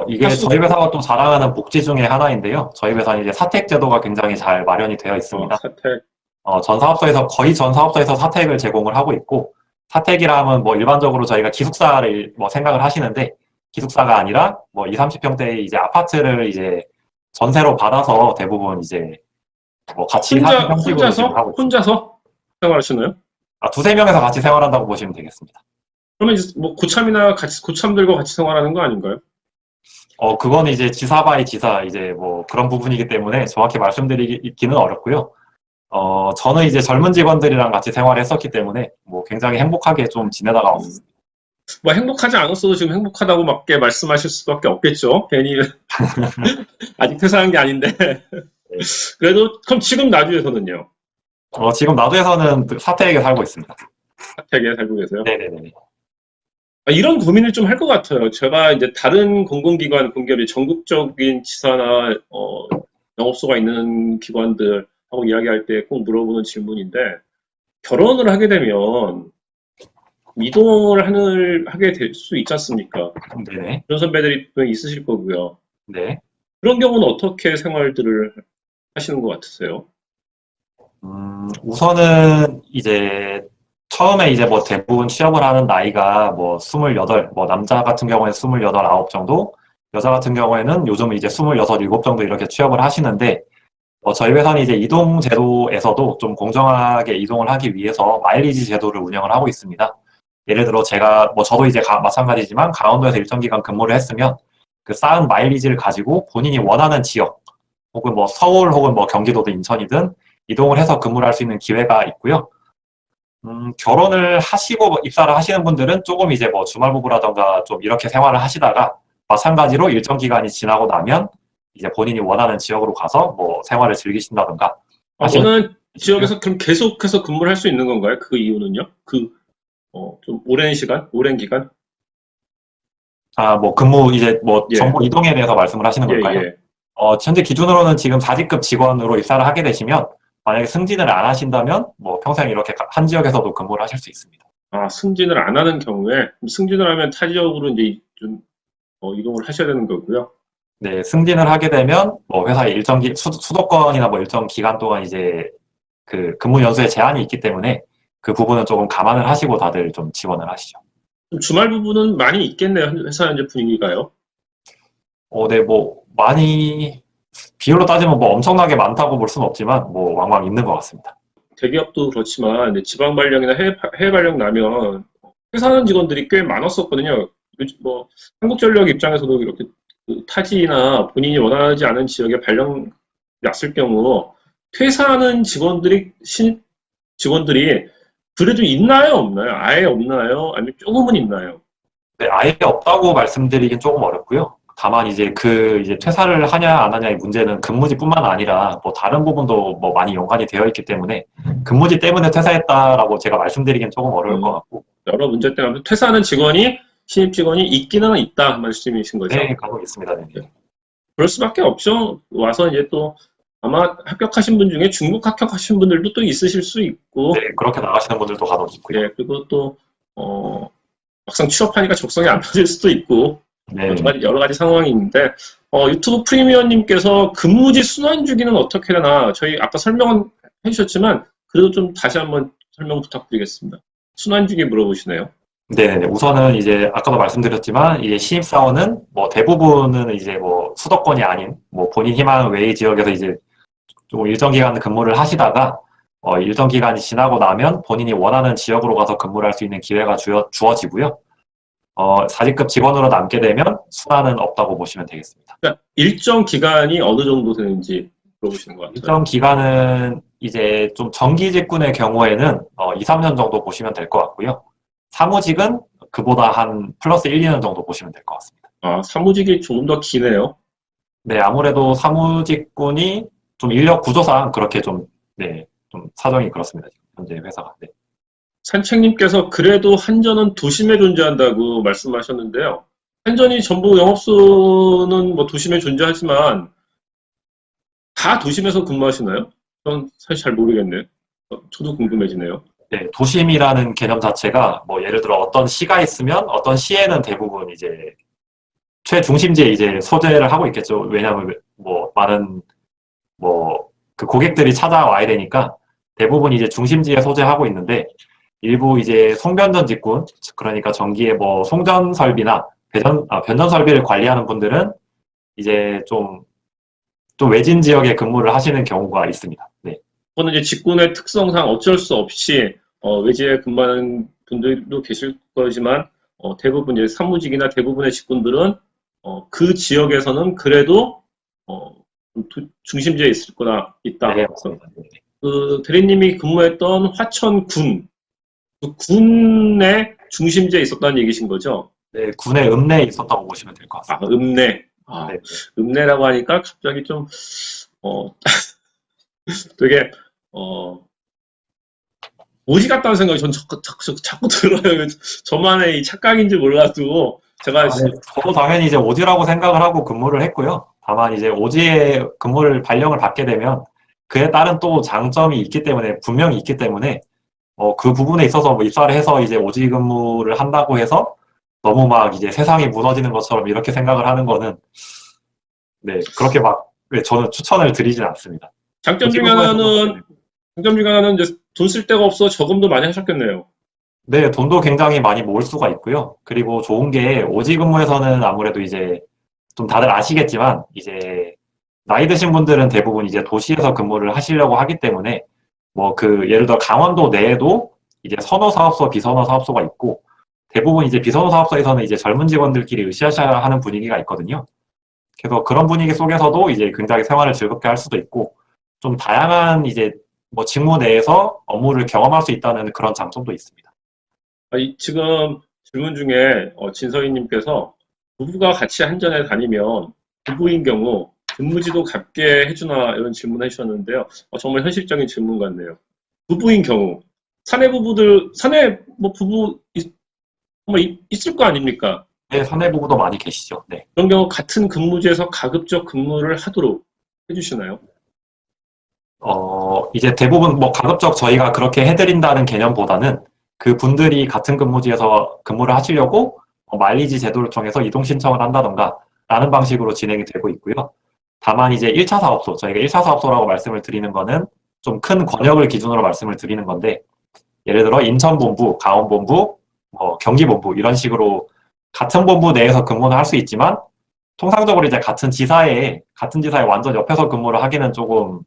이게 저희 회사가 또 자랑하는 복지 중에 하나인데요. 저희 회사는 이제 사택 제도가 굉장히 잘 마련이 되어 있습니다. 사택. 거의 전 사업소에서 사택을 제공을 하고 있고, 사택이라 하면 뭐 일반적으로 저희가 기숙사를 뭐 생각을 하시는데, 기숙사가 아니라 뭐 2, 30평대의 이제 아파트를 이제 전세로 받아서 대부분 이제 뭐 같이 사는 형식으로 지금 하고 있습니다. 혼자서 생활하시나요? 두세 명에서 같이 생활한다고 보시면 되겠습니다. 그러면 이제 뭐 고참들과 같이 생활하는 거 아닌가요? 그건 이제 지사 바이 지사 이제 뭐 그런 부분이기 때문에 정확히 말씀드리기는 어렵고요. 저는 이제 젊은 직원들이랑 같이 생활했었기 때문에 뭐 굉장히 행복하게 좀 지내다가 왔습니다. 뭐 행복하지 않았어도 지금 행복하다고 밖에 말씀하실 수밖에 없겠죠. 괜히 아직 퇴사한 게 아닌데. 그래도 그럼 지금 나주에서는요? 지금 나주에서는 사택에 살고 있습니다. 사택에 살고 계세요? 네네네. 이런 고민을 좀 할 것 같아요. 제가 이제 다른 공공기관, 공기업이 전국적인 지사나 영업소가 있는 기관들하고 이야기할 때 꼭 물어보는 질문인데, 결혼을 하게 되면 이동을 하게 될 수 있지 않습니까? 네네. 그런 선배들이 분명히 있으실 거고요. 네. 그런 경우는 어떻게 생활들을 하시는 것 같으세요? 우선은 이제 처음에 이제 뭐 대부분 취업을 하는 나이가 뭐 28, 뭐 남자 같은 경우에는 28, 9 정도, 여자 같은 경우에는 요즘은 이제 26, 7 정도 이렇게 취업을 하시는데, 저희 회사는 이제 이동 제도에서도 좀 공정하게 이동을 하기 위해서 마일리지 제도를 운영을 하고 있습니다. 예를 들어 저도 이제 마찬가지지만 강원도에서 일정 기간 근무를 했으면 그 쌓은 마일리지를 가지고 본인이 원하는 지역, 혹은 뭐 서울 혹은 뭐 경기도든 인천이든 이동을 해서 근무를 할 수 있는 기회가 있고요. 결혼을 하시고 입사를 하시는 분들은 조금 이제 뭐 주말 부부라던가 좀 이렇게 생활을 하시다가 마찬가지로 일정 기간이 지나고 나면 이제 본인이 원하는 지역으로 가서 뭐 생활을 즐기신다던가. 원하는 지역에서 그럼 계속해서 근무를 할 수 있는 건가요? 그 이유는요? 좀 오랜 기간? 뭐 근무 이제 뭐 예. 정보 이동에 대해서 말씀을 하시는 걸까요? 예. 현재 기준으로는 지금 4직급 직원으로 입사를 하게 되시면 만약에 승진을 안 하신다면 뭐 평생 이렇게 한 지역에서도 근무를 하실 수 있습니다. 승진을 안 하는 경우에 승진을 하면 타 지역으로 이제 좀 이동을 하셔야 되는 거고요. 네, 승진을 하게 되면 뭐 회사의 수도권이나 뭐 일정 기간 동안 이제 그 근무 연수에 제한이 있기 때문에 그 부분은 조금 감안을 하시고 다들 좀 지원을 하시죠. 주말 부분은 많이 있겠네요. 회사 현재 분위기가요. 네, 뭐 많이 비율로 따지면 뭐 엄청나게 많다고 볼 수는 없지만 뭐 왕왕 있는 것 같습니다. 대기업도 그렇지만 지방 발령이나 해외 발령 나면 회사하는 직원들이 꽤 많았었거든요. 요즘 뭐 한국전력 입장에서도 이렇게 그 타지나 본인이 원하지 않은 지역에 발령 났을 경우 퇴사하는 신입 직원들이 그래도 있나요, 없나요? 아예 없나요? 아니면 조금은 있나요? 네, 아예 없다고 말씀드리긴 조금 어렵고요. 다만 이제 이제 퇴사를 하냐 안 하냐의 문제는 근무지뿐만 아니라 뭐 다른 부분도 뭐 많이 연관이 되어 있기 때문에 근무지 때문에 퇴사했다라고 제가 말씀드리긴 조금 어려울 것 같고. 여러 문제 때문에 퇴사하는 신입 직원이 있기는 있다 말씀이신 거죠? 네, 간혹 있습니다. 네. 그럴 수밖에 없죠. 와서 이제 또 아마 합격하신 분 중에 중복 합격하신 분들도 또 있으실 수 있고, 네, 그렇게 나가시는 분들도 간혹 있고요. 예, 그리고 또 막상 취업하니까 적성이 안 맞을 수도 있고, 네. 여러 가지 상황이 있는데, 유튜브 프리미어님께서 근무지 순환 주기는 어떻게 되나, 저희 아까 설명은 해주셨지만, 그래도 좀 다시 한번 설명 부탁드리겠습니다. 순환 주기 물어보시네요. 네, 우선은 이제 아까도 말씀드렸지만 이제 신입사원은 뭐 대부분은 이제 뭐 수도권이 아닌 뭐 본인 희망 외의 지역에서 이제 좀 일정 기간 근무를 하시다가 일정 기간이 지나고 나면 본인이 원하는 지역으로 가서 근무를 할 수 있는 기회가 주어지고요. 4직급 직원으로 남게 되면 순환은 없다고 보시면 되겠습니다. 그러니까 일정 기간이 어느 정도 되는지 물어보시는 것 같아요. 일정 기간은 이제 좀 정기 직군의 경우에는 2, 3년 정도 보시면 될 것 같고요. 사무직은 그보다 한 플러스 1, 2년 정도 보시면 될 것 같습니다. 사무직이 조금 더 기네요. 네, 아무래도 사무직군이 좀 인력 구조상 그렇게 좀 사정이 그렇습니다. 지금 현재 회사가. 네. 산책님께서 그래도 한전은 도심에 존재한다고 말씀하셨는데요. 한전이 전부 영업소는 뭐 도심에 존재하지만 다 도심에서 근무하시나요? 전 사실 잘 모르겠네요. 저도 궁금해지네요. 네, 도심이라는 개념 자체가 뭐 예를 들어 어떤 시가 있으면 어떤 시에는 대부분 이제 최중심지에 이제 소재를 하고 있겠죠. 왜냐하면 뭐 많은 뭐 그 고객들이 찾아와야 되니까 대부분 이제 중심지에 소재하고 있는데 일부 이제 송변전 직군, 그러니까 전기의 뭐 송전 설비나 변전 설비를 관리하는 분들은 이제 좀 외진 지역에 근무를 하시는 경우가 있습니다. 네. 그거는 이제 직군의 특성상 어쩔 수 없이 외지에 근무하는 분들도 계실 거지만 대부분 이제 사무직이나 대부분의 직군들은 그 지역에서는 그래도 중심지에 있다. 네, 맞습니다. 네. 그 대리님이 근무했던 화천군, 그 군의 중심지에 있었다는 얘기신 거죠? 네, 군의 읍내에 있었다고 보시면 될 것 같습니다. 읍내. 네. 읍내라고 하니까 갑자기 좀 되게 오지 같다는 생각이 전 자꾸 들어요. 저만의 이 착각인지 몰라도 제가 저도 당연히 이제 오지라고 생각을 하고 근무를 했고요. 다만 이제 오지에 근무를 발령을 받게 되면 그에 따른 또 장점이 있기 때문에 분명히 있기 때문에 그 부분에 있어서 뭐 입사를 해서 이제 오지 근무를 한다고 해서 너무 막 이제 세상이 무너지는 것처럼 이렇게 생각을 하는 거는 네 그렇게 막 저는 추천을 드리진 않습니다. 장점 중에 하나는 이제 돈 쓸 데가 없어 저금도 많이 하셨겠네요. 네, 돈도 굉장히 많이 모을 수가 있고요. 그리고 좋은 게 오지 근무에서는 아무래도 이제 좀 다들 아시겠지만 이제 나이 드신 분들은 대부분 이제 도시에서 근무를 하시려고 하기 때문에 뭐 예를 들어 강원도 내에도 이제 선호 사업소, 비선호 사업소가 있고 대부분 이제 비선호 사업소에서는 이제 젊은 직원들끼리 으쌰으쌰 하는 분위기가 있거든요. 그래서 그런 분위기 속에서도 이제 굉장히 생활을 즐겁게 할 수도 있고 좀 다양한 이제 뭐 직무 내에서 업무를 경험할 수 있다는 그런 장점도 있습니다. 지금 질문 중에 진서희님께서 부부가 같이 한전에 다니면 부부인 경우 근무지도 같게 해주나 이런 질문을 해주셨는데요. 정말 현실적인 질문 같네요. 부부인 경우 사내 뭐 부부 있을 거 아닙니까? 네, 사내 부부도 많이 계시죠. 네. 그런 경우 같은 근무지에서 가급적 근무를 하도록 해주시나요? 이제 대부분 뭐 가급적 저희가 그렇게 해드린다는 개념보다는 그 분들이 같은 근무지에서 근무를 하시려고 마일리지 제도를 통해서 이동 신청을 한다던가 라는 방식으로 진행이 되고 있고요. 다만 이제 1차 사업소, 저희가 1차 사업소라고 말씀을 드리는 거는 좀 큰 권역을 기준으로 말씀을 드리는 건데 예를 들어 인천본부, 강원본부, 경기본부 이런 식으로 같은 본부 내에서 근무는 할 수 있지만 통상적으로 이제 같은 지사에 완전 옆에서 근무를 하기는 조금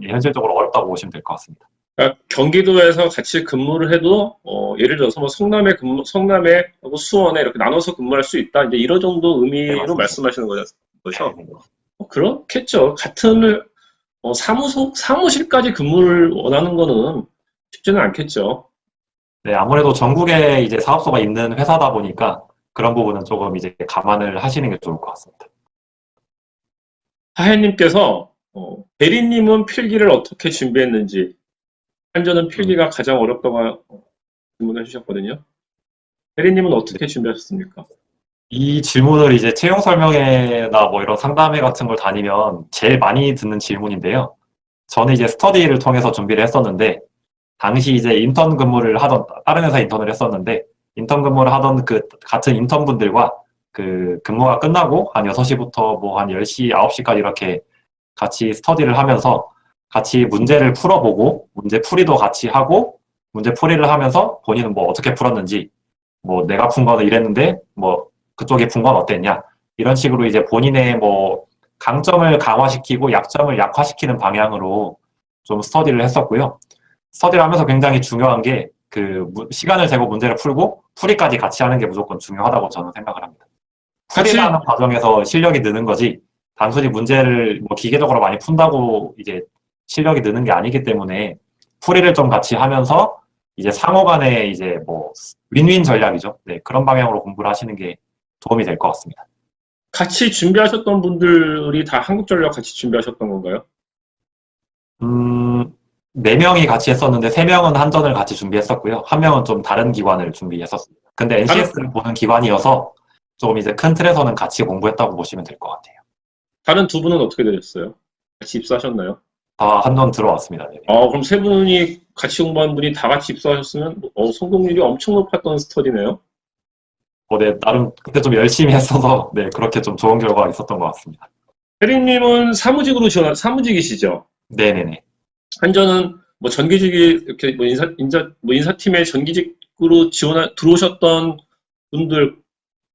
현실적으로 어렵다고 보시면 될 것 같습니다. 그러니까 경기도에서 같이 근무를 해도 예를 들어서 뭐 성남하고 수원에 이렇게 나눠서 근무할 수 있다. 이제 이런 정도 네, 의미로 맞습니다. 말씀하시는 거죠. 네. 그렇겠죠. 같은 사무실까지 근무를 원하는 거는 쉽지는 않겠죠. 네, 아무래도 전국에 이제 사업소가 있는 회사다 보니까 그런 부분은 조금 이제 감안을 하시는 게 좋을 것 같습니다. 하혜님께서 대리님은 필기를 어떻게 준비했는지, 한전은 필기가 가장 어렵다고 질문해 주셨거든요. 대리님은 어떻게 준비하셨습니까? 이 질문을 이제 채용 설명회나 뭐 이런 상담회 같은 걸 다니면 제일 많이 듣는 질문인데요. 저는 이제 스터디를 통해서 준비를 했었는데, 당시 이제 인턴 근무를 하던, 다른 회사 인턴을 했었는데, 인턴 근무를 하던 그 같은 인턴분들과 그 근무가 끝나고 한 6시부터 뭐 한 10시, 9시까지 이렇게 같이 스터디를 하면서 같이 문제를 풀어보고, 문제 풀이도 같이 하고, 문제 풀이를 하면서 본인은 뭐 어떻게 풀었는지, 뭐 내가 푼 거는 이랬는데, 뭐 그쪽이 푼 건 어땠냐. 이런 식으로 이제 본인의 뭐 강점을 강화시키고 약점을 약화시키는 방향으로 좀 스터디를 했었고요. 스터디를 하면서 굉장히 중요한 게 그 시간을 재고 문제를 풀고 풀이까지 같이 하는 게 무조건 중요하다고 저는 생각을 합니다. 풀이를 같이 하는 과정에서 실력이 느는 거지 단순히 문제를 뭐 기계적으로 많이 푼다고 이제 실력이 느는 게 아니기 때문에 풀이를 좀 같이 하면서 이제 상호 간에 이제 뭐 윈윈 전략이죠. 네, 그런 방향으로 공부를 하시는 게 도움이 될 것 같습니다. 같이 준비하셨던 분들이 다 한국전력 같이 준비하셨던 건가요? 4명이 같이 했었는데 3명은 한전을 같이 준비했었고요. 1명은 좀 다른 기관을 준비했었습니다. 근데 다른, NCS를 보는 기관이어서 좀 이제 큰 틀에서는 같이 공부했다고 보시면 될 것 같아요. 다른 두 분은 어떻게 되셨어요? 같이 입사하셨나요? 다 한전 들어왔습니다. 네. 그럼 세 분이 같이 공부한 분이 다 같이 입사하셨으면 성공률이 엄청 높았던 스터디네요. 네, 나름 그때 좀 열심히 했어서 네, 그렇게 좀 좋은 결과가 있었던 것 같습니다. 혜린님은 사무직이시죠? 네네네. 한전은 뭐 전기직이 이렇게 뭐 인사팀에 전기직으로 들어오셨던 분들,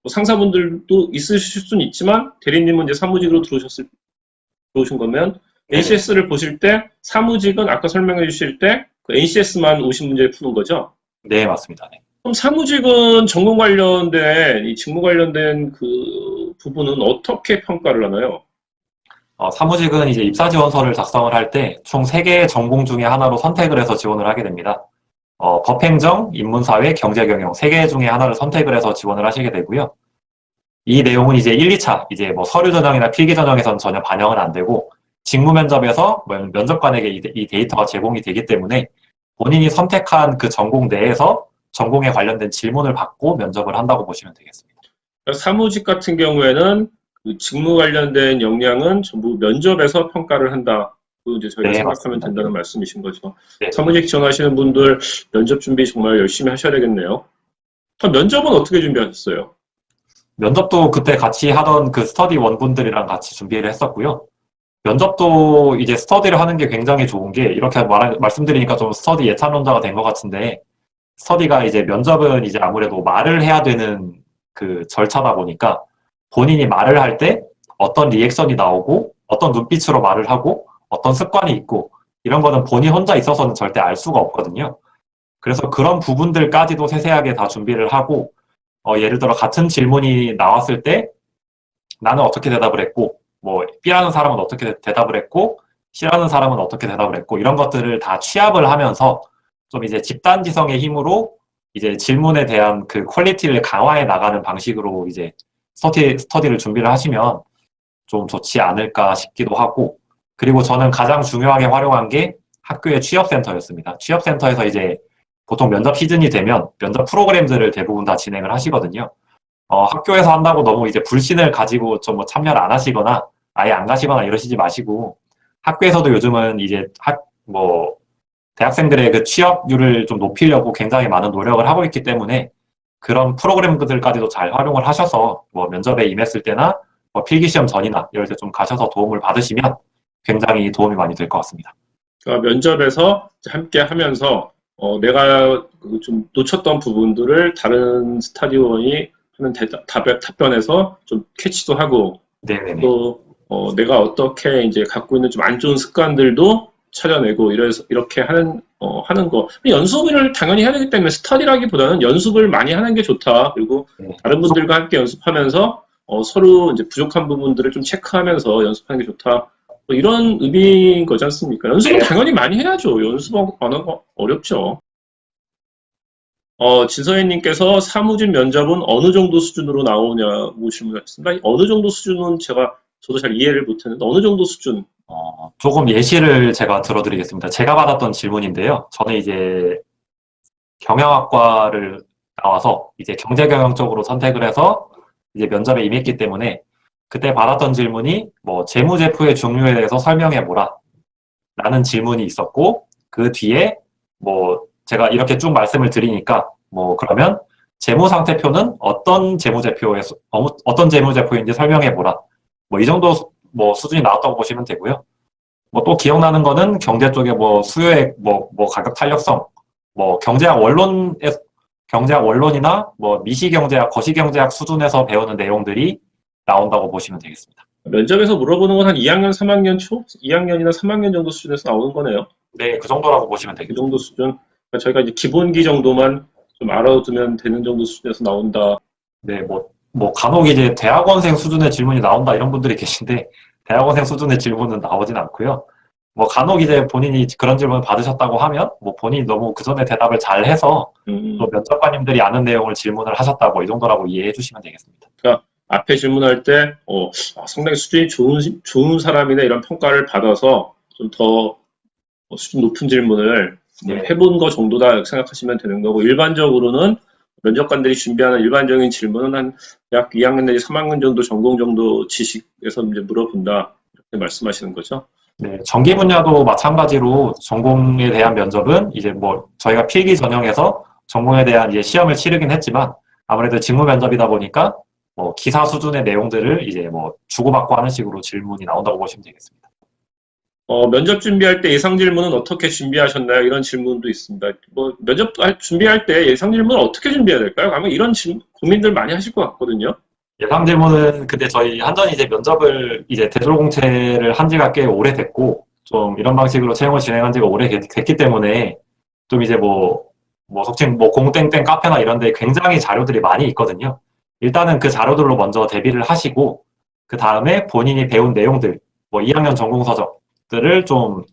뭐 상사분들도 있으실 수는 있지만 대리님은 이제 사무직으로 들어오신 거면 네네. NCS를 보실 때 사무직은 아까 설명해 주실 때 그 NCS만 오신 문제 푸는 거죠? 네, 맞습니다. 네. 그럼 사무직은 전공 관련된 이 직무 관련된 그 부분은 어떻게 평가를 하나요? 사무직은 이제 입사 지원서를 작성을 할 때 총 3개의 전공 중에 하나로 선택을 해서 지원을 하게 됩니다. 법행정, 인문사회, 경제경영 3개 중에 하나를 선택을 해서 지원을 하시게 되고요. 이 내용은 이제 1, 2차, 이제 뭐 서류 전형이나 필기 전형에서는 전혀 반영은 안 되고, 직무 면접에서 면접관에게 이 데이터가 제공이 되기 때문에 본인이 선택한 그 전공 내에서 전공에 관련된 질문을 받고 면접을 한다고 보시면 되겠습니다. 사무직 같은 경우에는 그 직무 관련된 역량은 전부 면접에서 평가를 한다. 그 이제 저희가 네, 생각하면 맞습니다. 된다는 말씀이신 거죠. 네. 사무직 지원하시는 분들 면접 준비 정말 열심히 하셔야 되겠네요. 그럼 면접은 어떻게 준비하셨어요? 면접도 그때 같이 하던 그 스터디 원분들이랑 같이 준비를 했었고요. 면접도 이제 스터디를 하는 게 굉장히 좋은 게 이렇게 말씀드리니까 좀 스터디 예찬론자가 된 것 같은데 스터디가 이제 면접은 이제 아무래도 말을 해야 되는 그 절차다 보니까 본인이 말을 할 때 어떤 리액션이 나오고 어떤 눈빛으로 말을 하고 어떤 습관이 있고 이런 거는 본인 혼자 있어서는 절대 알 수가 없거든요. 그래서 그런 부분들까지도 세세하게 다 준비를 하고 예를 들어 같은 질문이 나왔을 때 나는 어떻게 대답을 했고 뭐 B라는 사람은 어떻게 대답을 했고 C라는 사람은 어떻게 대답을 했고 이런 것들을 다 취합을 하면서 좀 이제 집단지성의 힘으로 이제 질문에 대한 그 퀄리티를 강화해 나가는 방식으로 이제 스터디를 준비를 하시면 좀 좋지 않을까 싶기도 하고 그리고 저는 가장 중요하게 활용한 게 학교의 취업센터였습니다. 취업센터에서 이제 보통 면접 시즌이 되면 면접 프로그램들을 대부분 다 진행을 하시거든요. 학교에서 한다고 너무 이제 불신을 가지고 좀 뭐 참여를 안 하시거나 아예 안 가시거나 이러시지 마시고 학교에서도 요즘은 이제 대학생들의 그 취업률을 좀 높이려고 굉장히 많은 노력을 하고 있기 때문에 그런 프로그램들까지도 잘 활용을 하셔서 뭐 면접에 임했을 때나 뭐 필기시험 전이나 이럴 때 좀 가셔서 도움을 받으시면 굉장히 도움이 많이 될 것 같습니다. 그러니까 면접에서 함께 하면서 내가 좀 놓쳤던 부분들을 다른 스타디오원이 하는 답변에서 좀 캐치도 하고 네네네. 또 내가 어떻게 이제 갖고 있는 좀 안 좋은 습관들도 찾아내고 이렇게 하는 거. 연습을 당연히 해야 되기 때문에 스터디라기보다는 연습을 많이 하는 게 좋다. 그리고 다른 분들과 함께 연습하면서 서로 이제 부족한 부분들을 좀 체크하면서 연습하는 게 좋다. 뭐 이런 의미인 거지 않습니까? 연습은 당연히 많이 해야죠. 연습 안 하는 거 어렵죠. 진서희님께서 사무직 면접은 어느 정도 수준으로 나오냐고 질문하셨습니다. 어느 정도 수준은 저도 잘 이해를 못했는데 어느 정도 수준? 조금 예시를 제가 들어드리겠습니다. 제가 받았던 질문인데요. 저는 이제 경영학과를 나와서 이제 경제경영 쪽으로 선택을 해서 이제 면접에 임했기 때문에 그때 받았던 질문이 뭐 재무제표의 종류에 대해서 설명해보라 라는 질문이 있었고, 그 뒤에 뭐 제가 이렇게 쭉 말씀을 드리니까 뭐 그러면 재무상태표는 어떤 재무제표인지 설명해보라, 뭐 이 정도 뭐 수준이 나왔다고 보시면 되고요. 뭐 또 기억나는 거는 경제 쪽에 뭐 수요액, 뭐 가격 탄력성, 뭐 경제학 원론이나 뭐 미시경제학, 거시경제학 수준에서 배우는 내용들이 나온다고 보시면 되겠습니다. 면접에서 물어보는 건 한 2학년, 3학년 2학년이나 3학년 정도 수준에서 나오는 거네요. 네, 그 정도라고 보시면 그 되겠습니다. 정도 수준. 그러니까 저희가 이제 기본기 정도만 좀 알아두면 되는 정도 수준에서 나온다. 네, 뭐 간혹 이제 대학원생 수준의 질문이 나온다 이런 분들이 계신데 대학원생 수준의 질문은 나오진 않고요. 뭐 간혹 이제 본인이 그런 질문을 받으셨다고 하면 뭐 본인이 너무 그 전에 대답을 잘 해서 또 면접관님들이 아는 내용을 질문을 하셨다고 이 정도라고 이해해 주시면 되겠습니다. 그러니까 앞에 질문할 때 상당히 수준이 좋은 사람이네 이런 평가를 받아서 좀 더 수준 높은 질문을 해본 거 정도다 이렇게 생각하시면 되는 거고, 일반적으로는 면접관들이 준비하는 일반적인 질문은 한 약 2학년 내지 3학년 정도 전공 정도 지식에서 이제 물어본다 이렇게 말씀하시는 거죠. 네, 전기 분야도 마찬가지로 전공에 대한 면접은 이제 뭐 저희가 필기 전형에서 전공에 대한 이제 시험을 치르긴 했지만 아무래도 직무 면접이다 보니까 뭐 기사 수준의 내용들을 이제 뭐 주고받고 하는 식으로 질문이 나온다고 보시면 되겠습니다. 면접 준비할 때 예상 질문은 어떻게 준비하셨나요? 이런 질문도 있습니다. 뭐 면접 준비할 때 예상 질문을 어떻게 준비해야 될까요? 아마 이런 고민들 많이 하실 것 같거든요. 예상 질문은 근데 저희 한전이 이제 면접을 이제 대졸공채를 한 지가 꽤 오래됐고 좀 이런 방식으로 채용을 진행한 지가 오래됐기 때문에 좀 이제 뭐 속칭 뭐 공땡땡 카페나 이런 데 굉장히 자료들이 많이 있거든요. 일단은 그 자료들로 먼저 대비를 하시고 그 다음에 본인이 배운 내용들, 뭐 2학년 전공 서적들을 좀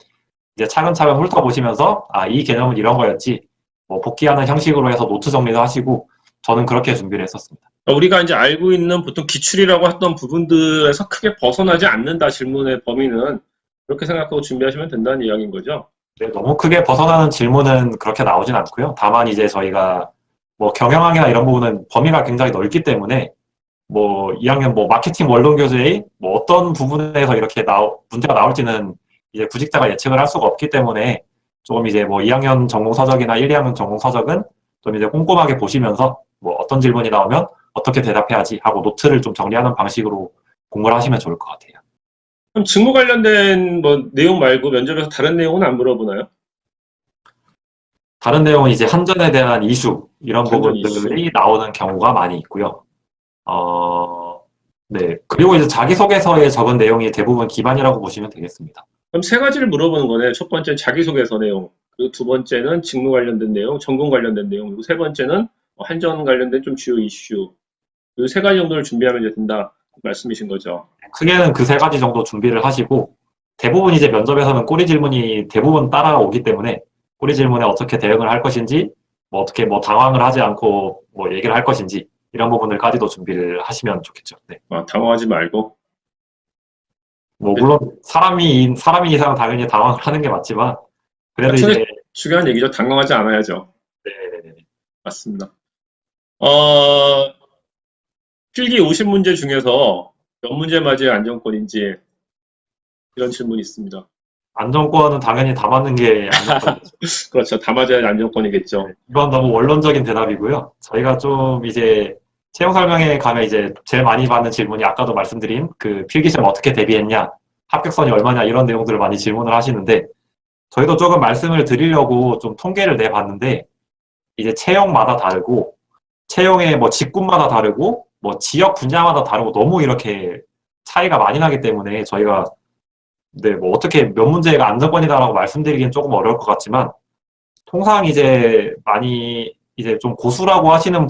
이제 차근차근 훑어보시면서 이 개념은 이런 거였지, 뭐 복귀하는 형식으로 해서 노트 정리도 하시고 저는 그렇게 준비를 했었습니다. 우리가 이제 알고 있는 보통 기출이라고 했던 부분들에서 크게 벗어나지 않는다, 질문의 범위는. 그렇게 생각하고 준비하시면 된다는 이야기인 거죠. 네, 너무 크게 벗어나는 질문은 그렇게 나오진 않고요. 다만 이제 저희가 뭐 경영학이나 이런 부분은 범위가 굉장히 넓기 때문에 뭐 2학년 뭐 마케팅 원론 교재의 뭐 어떤 부분에서 이렇게 문제가 나올지는 이제 구직자가 예측을 할 수가 없기 때문에 조금 이제 뭐 2학년 전공 서적이나 1, 2학년 전공 서적은 좀 이제 꼼꼼하게 보시면서 뭐 어떤 질문이 나오면 어떻게 대답해야지 하고 노트를 좀 정리하는 방식으로 공부를 하시면 좋을 것 같아요. 그럼 직무 관련된 뭐 내용 말고 면접에서 다른 내용은 안 물어보나요? 다른 내용은 이제 한전에 대한 이슈 이런 한전 부분들이 나오는 경우가 많이 있고요. 네. 그리고 이제 자기소개서에 적은 내용이 대부분 기반이라고 보시면 되겠습니다. 그럼 세 가지를 물어보는 거네. 첫 번째는 자기소개서 내용, 그리고 두 번째는 직무 관련된 내용, 전공 관련된 내용, 그리고 세 번째는 한전 관련된 좀 주요 이슈. 이 세 가지 정도를 준비하면 이제 된다 말씀이신 거죠. 크게는 그 세 가지 정도 준비를 하시고 대부분 이제 면접에서는 꼬리 질문이 대부분 따라오기 때문에 꼬리 질문에 어떻게 대응을 할 것인지, 뭐 어떻게 뭐 당황을 하지 않고 뭐 얘기를 할 것인지 이런 부분들까지도 준비를 하시면 좋겠죠. 네. 당황하지 말고. 뭐 물론 사람이 이상 당연히 당황을 하는 게 맞지만 그래도 이제 중요한 얘기죠. 당황하지 않아야죠. 네. 맞습니다. 필기 50문제 중에서 몇 문제 맞아야 안정권인지 이런 질문이 있습니다. 안정권은 당연히 다 맞는 게 안정권이죠. 그렇죠. 다 맞아야 안정권이겠죠. 이건 너무 원론적인 대답이고요. 저희가 좀 이제 채용 설명회 가면 이제 제일 많이 받는 질문이 아까도 말씀드린 그 필기시험 어떻게 대비했냐, 합격선이 얼마냐 이런 내용들을 많이 질문을 하시는데 저희도 조금 말씀을 드리려고 좀 통계를 내봤는데 이제 채용마다 다르고 채용의 뭐 직군마다 다르고 뭐 지역 분야마다 다르고 너무 이렇게 차이가 많이 나기 때문에 저희가 네, 뭐 어떻게 몇 문제가 안정권이다라고 말씀드리기는 조금 어려울 것 같지만 통상 이제 많이 이제 좀 고수라고 하시는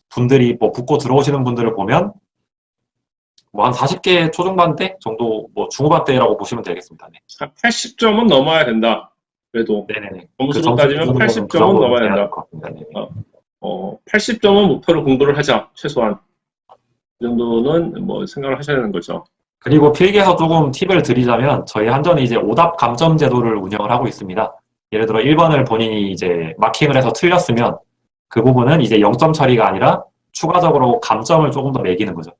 분들이 뭐 붙고 들어오시는 분들을 보면 뭐 한 40개 초중반대 정도 뭐 중후반대라고 보시면 되겠습니다. 네. 한 80점은 넘어야 된다. 그래도 네네네. 그 점수로 점수 따지면 기준으로는 그 80점은 정도는 넘어야 돼야 될 된다. 것 같습니다. 네. 80점은 목표로 공부를 하자. 최소한. 그 정도는 뭐 생각을 하셔야 되는 거죠. 그리고 필기에서 조금 팁을 드리자면 저희 한전이 이제 오답 감점 제도를 운영을 하고 있습니다. 예를 들어 1번을 본인이 이제 마킹을 해서 틀렸으면 그 부분은 이제 0점 처리가 아니라 추가적으로 감점을 조금 더 매기는 거죠.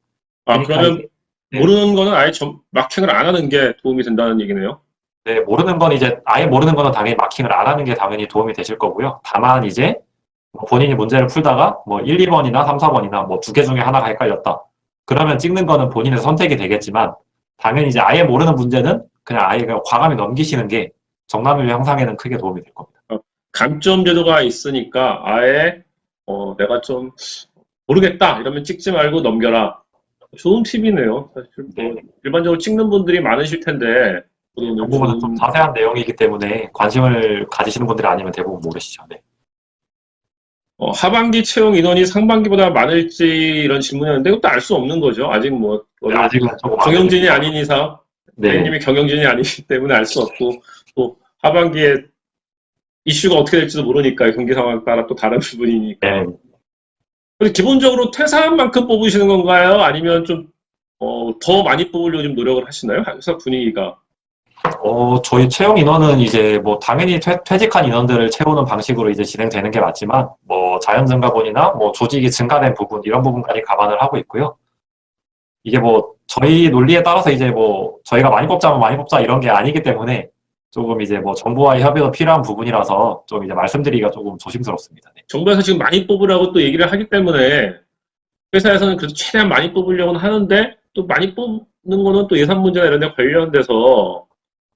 그러면 이게, 네, 모르는 거는 아예 마킹을 안 하는 게 도움이 된다는 얘기네요. 네, 모르는 건 이제 아예 모르는 거는 당연히 마킹을 안 하는 게 당연히 도움이 되실 거고요. 다만 이제 뭐 본인이 문제를 풀다가 뭐 1, 2번이나 3, 4번이나 뭐 두 개 중에 하나가 헷갈렸다. 그러면 찍는 거는 본인의 선택이 되겠지만 당연히 이제 아예 모르는 문제는 그냥 과감히 넘기시는 게 정답률 향상에는 크게 도움이 될 겁니다. 감점 제도가 있으니까 아예 내가 좀 모르겠다 이러면 찍지 말고 넘겨라. 좋은 팁이네요. 사실 뭐 네. 일반적으로 찍는 분들이 많으실 텐데 그 부분은 좀 자세한 내용이기 때문에 관심을 가지시는 분들이 아니면 대부분 모르시죠. 네. 하반기 채용 인원이 상반기보다 많을지 이런 질문이었는데 그것도 알 수 없는 거죠. 아직 뭐 네, 아직은 조금 경영진이 아닌 이상 네. 대리님이 경영진이 아니기 때문에 알 수 없고 또 하반기에 이슈가 어떻게 될지도 모르니까 경기 상황에 따라 또 다른 부분이니까. 네. 근데 기본적으로 퇴사한 만큼 뽑으시는 건가요? 아니면 좀 더 많이 뽑으려고 좀 노력을 하시나요? 회사 분위기가. 저희 채용 인원은 이제 뭐 당연히 퇴직한 인원들을 채우는 방식으로 이제 진행되는 게 맞지만 뭐 자연 증가분이나 뭐 조직이 증가된 부분 이런 부분까지 감안을 하고 있고요. 이게 뭐 저희 논리에 따라서 이제 뭐 저희가 많이 뽑자면 많이 뽑자 이런 게 아니기 때문에 조금 이제 뭐 정부와의 협의도 필요한 부분이라서 좀 이제 말씀드리기가 조금 조심스럽습니다. 네. 정부에서 지금 많이 뽑으라고 또 얘기를 하기 때문에 회사에서는 그래도 최대한 많이 뽑으려고는 하는데 또 많이 뽑는 거는 또 예산 문제나 이런 데 관련돼서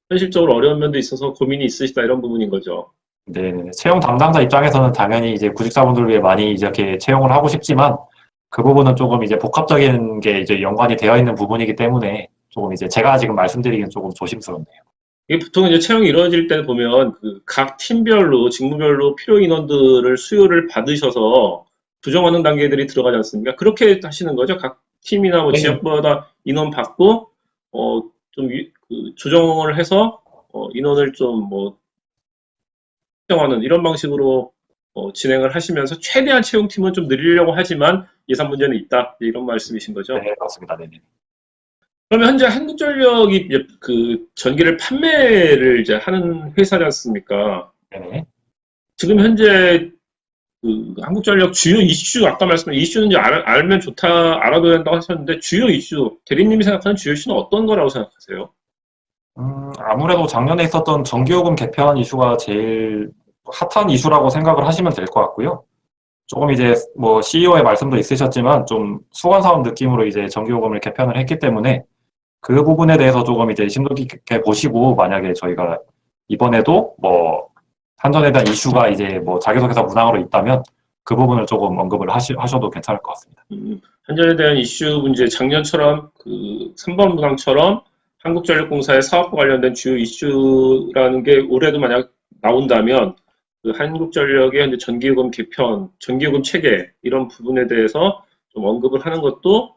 현실적으로 어려운 면도 있어서 고민이 있으시다 이런 부분인 거죠. 네, 채용 담당자 입장에서는 당연히 이제 구직자분들을 위해 많이 이렇게 채용을 하고 싶지만 그 부분은 조금 이제 복합적인 게 이제 연관이 되어 있는 부분이기 때문에 조금 이제 제가 지금 말씀드리기는 조금 조심스럽네요. 이게 보통 이제 채용이 이루어질 때 보면 그 각 팀별로 직무별로 필요 인원들을 수요를 받으셔서 조정하는 단계들이 들어가지 않습니까? 그렇게 하시는 거죠? 각 팀이나 뭐 네. 지역마다 인원 받고 좀 조정을 해서 인원을 좀 뭐 특정하는 이런 방식으로 진행을 하시면서 최대한 채용팀은 좀 늘리려고 하지만 예산 문제는 있다 이런 말씀이신 거죠? 네, 맞습니다. 네. 그러면 현재 한국전력이 이제 그 전기를 판매를 이제 하는 회사지 않습니까? 네. 지금 현재 그 한국전력 주요 이슈 아까 말씀하신 이슈는 이제 알면 좋다 알아둬야 된다고 하셨는데 주요 이슈 대리님이 생각하는 주요 이슈는 어떤 거라고 생각하세요? 아무래도 작년에 있었던 전기요금 개편 이슈가 제일 핫한 이슈라고 생각을 하시면 될 것 같고요. 조금 이제 뭐 CEO의 말씀도 있으셨지만 좀 수건사업 느낌으로 이제 전기요금을 개편을 했기 때문에 그 부분에 대해서 조금 이제 심도 깊게 보시고 만약에 저희가 이번에도 뭐 한전에 대한 이슈가 이제 뭐 자기소개서 문항으로 있다면 그 부분을 조금 언급을 하셔도 괜찮을 것 같습니다. 한전에 대한 이슈 문제 작년처럼 그 3번 문항처럼 한국전력공사의 사업과 관련된 주요 이슈라는 게 올해도 만약 나온다면 그 한국전력의 현재 전기요금 개편, 전기요금 체계 이런 부분에 대해서 좀 언급을 하는 것도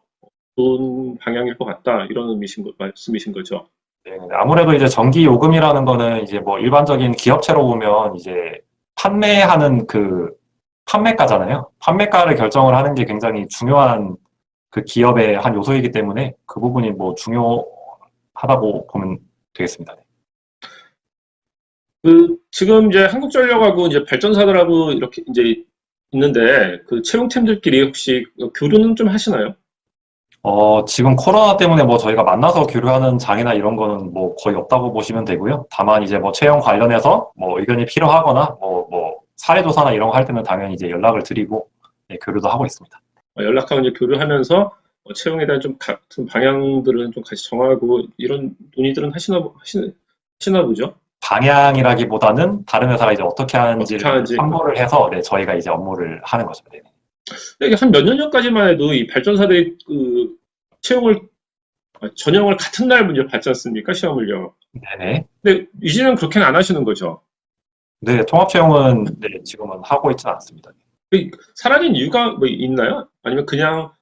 좋은 방향일 것 같다 이런 말씀이신 거죠. 네, 아무래도 이제 전기요금이라는 거는 이제 뭐 일반적인 기업체로 보면 이제 판매하는 그 판매가잖아요. 판매가를 결정을 하는 게 굉장히 중요한 그 기업의 한 요소이기 때문에 그 부분이 뭐 중요하다고 보면 되겠습니다. 지금 이제 한국전력하고 이제 발전사들하고 이렇게 이제 있는데 그 채용팀들끼리 혹시 교류는 좀 하시나요? 지금 코로나 때문에 뭐 저희가 만나서 교류하는 장이나 이런 거는 뭐 거의 없다고 보시면 되고요. 다만 이제 뭐 채용 관련해서 뭐 의견이 필요하거나 뭐 사례조사나 이런 거 할 때는 당연히 이제 연락을 드리고 네, 교류도 하고 있습니다. 연락하고 이제 교류하면서 채용에 대한 좀 같은 방향들은 좀 같이 정하고 이런 논의들은 하시나 보죠? 방향이라기보다는 다른 회사가 이제 어떻게 하는지를 참고를 해서 네, 저희가 이제 업무를 하는 거죠. 네. 한 몇 년 전까지만 해도 이 발전사들이 그 채용을 전형을 같은 날 문제 받지 않습니까? 시험을요. 네네. 근데 이제는 그렇게는 안 하시는 거죠. 네, 통합 채용은 네, 지금은 하고 있지는 않습니다. 사라진 이유가 뭐 있나요? 아니면 그냥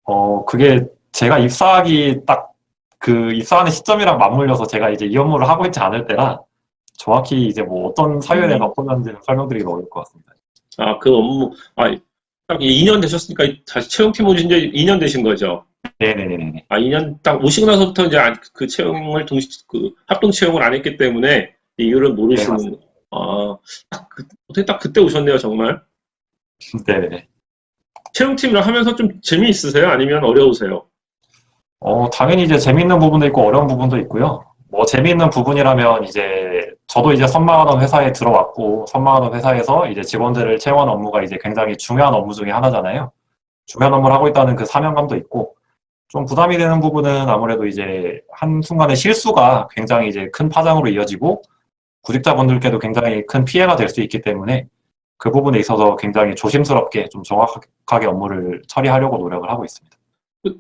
어, 그게 제가 입사하기 딱 그 입사하는 시점이랑 맞물려서 제가 이제 이 업무를 하고 있지 않을 때라 정확히 이제 뭐 어떤 사유에 엎어졌는지는 설명드리기 어려울 것 같습니다. 그 업무, 딱 2년 되셨으니까 다시 채용팀 오신 지 2년 되신 거죠? 네네네네. 2년 딱 오시고 나서부터 이제 그 채용을 합동 채용을 안 했기 때문에 이유를 네, 모르시는, 맞습니다. 어떻게 딱 그때 오셨네요, 정말. 네네네. 채용팀이랑 하면서 좀 재미있으세요? 아니면 어려우세요? 당연히 이제 재밌는 부분도 있고 어려운 부분도 있고요. 뭐 재미있는 부분이라면 이제 저도 이제 선망하던 회사에 들어왔고 선망하던 회사에서 이제 직원들을 채용하는 업무가 이제 굉장히 중요한 업무 중에 하나잖아요. 중요한 업무를 하고 있다는 그 사명감도 있고 좀 부담이 되는 부분은 아무래도 이제 한순간의 실수가 굉장히 이제 큰 파장으로 이어지고 구직자분들께도 굉장히 큰 피해가 될 수 있기 때문에 그 부분에 있어서 굉장히 조심스럽게 좀 정확하게 업무를 처리하려고 노력을 하고 있습니다.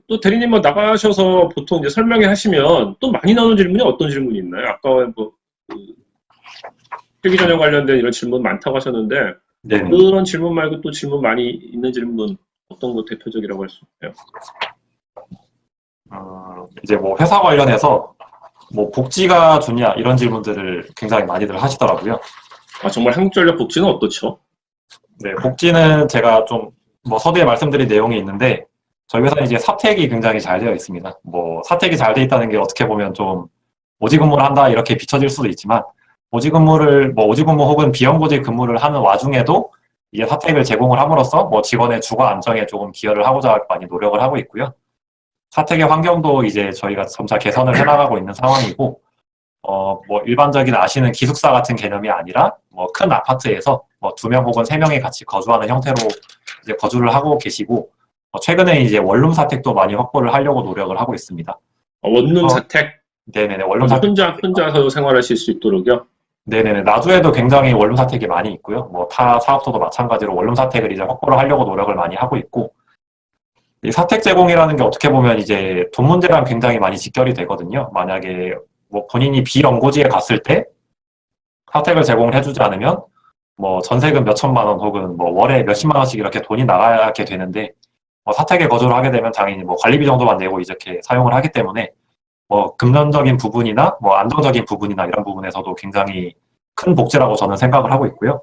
또 대리님 뭐 나가셔서 보통 이제 설명회 하시면 또 많이 나오는 질문이 어떤 질문이 있나요? 아까 뭐, 그 필기 전형 관련된 이런 질문 많다고 하셨는데, 네네. 그런 질문 말고 또 질문 많이 있는 질문 어떤 거 대표적이라고 할 수 있나요? 이제 뭐 회사 관련해서 뭐 복지가 좋냐 이런 질문들을 굉장히 많이들 하시더라고요. 정말 한국전력 복지는 어떻죠? 네, 복지는 제가 좀 뭐 서두에 말씀드린 내용이 있는데 저희 회사는 이제 사택이 굉장히 잘 되어 있습니다. 뭐 사택이 잘 되어 있다는 게 어떻게 보면 좀 오직 근무를 한다 이렇게 비춰질 수도 있지만 오직 근무 혹은 비영구직 근무를 하는 와중에도 이게 사택을 제공을 함으로써 뭐 직원의 주거 안정에 조금 기여를 하고자 많이 노력을 하고 있고요. 사택의 환경도 이제 저희가 점차 개선을 해나가고 있는 상황이고, 뭐 일반적인 아시는 기숙사 같은 개념이 아니라 뭐 큰 아파트에서 뭐 2명 혹은 3명이 같이 거주하는 형태로 이제 거주를 하고 계시고, 최근에 이제 원룸 사택도 많이 확보를 하려고 노력을 하고 있습니다. 원룸 사택? 네네네, 원룸 사택. 혼자서 생활하실 수 있도록요? 네네네, 나주에도 굉장히 원룸 사택이 많이 있고요. 뭐 타 사업소도 마찬가지로 원룸 사택을 이제 확보를 하려고 노력을 많이 하고 있고, 이 사택 제공이라는 게 어떻게 보면 이제 돈 문제랑 굉장히 많이 직결이 되거든요. 만약에 뭐 본인이 비연고지에 갔을 때 사택을 제공을 해주지 않으면 뭐 전세금 몇 천만 원 혹은 뭐 월에 몇십만 원씩 이렇게 돈이 나가게 되는데 사택에 거주를 하게 되면 당연히 뭐 관리비 정도만 내고 이렇게 사용을 하기 때문에 뭐 금전적인 부분이나 뭐 안정적인 부분이나 이런 부분에서도 굉장히 큰 복지라고 저는 생각을 하고 있고요.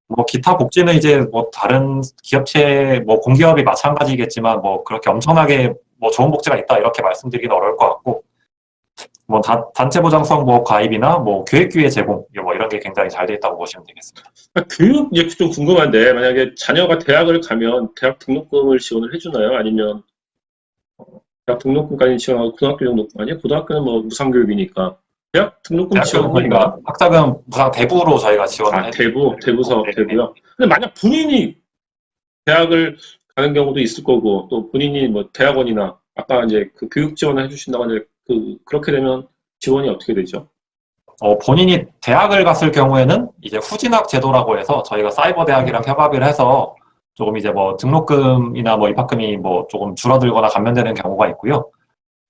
뭐 기타 복지는 이제 뭐 다른 기업체 뭐 공기업이 마찬가지겠지만 뭐 그렇게 엄청나게 뭐 좋은 복지가 있다 이렇게 말씀드리기는 어려울 것 같고 뭐 단체 보장성 뭐 가입이나 뭐 교육 기회 제공 뭐 이런 게 굉장히 잘 돼 있다고 보시면 되겠습니다. 교육 얘기 좀 궁금한데, 만약에 자녀가 대학을 가면 대학 등록금을 지원을 해주나요? 아니면 대학 등록금까지 지원하고 고등학교 등록금 아니요? 고등학교는 뭐 무상교육이니까 대학 등록금 대학교는 지원은 있나요? 저희가 학자금 무상 대부로 저희가 지원을 대부 사업 네, 대부요. 근데 만약 본인이 대학을 가는 경우도 있을 거고, 또 본인이 뭐 대학원이나 아까 이제 그 교육 지원을 해주신다고 하는데 그렇게 되면 지원이 어떻게 되죠? 본인이 대학을 갔을 경우에는 이제 후진학 제도라고 해서 저희가 사이버 대학이랑 협업을 해서 조금 이제 뭐 등록금이나 뭐 입학금이 뭐 조금 줄어들거나 감면되는 경우가 있고요.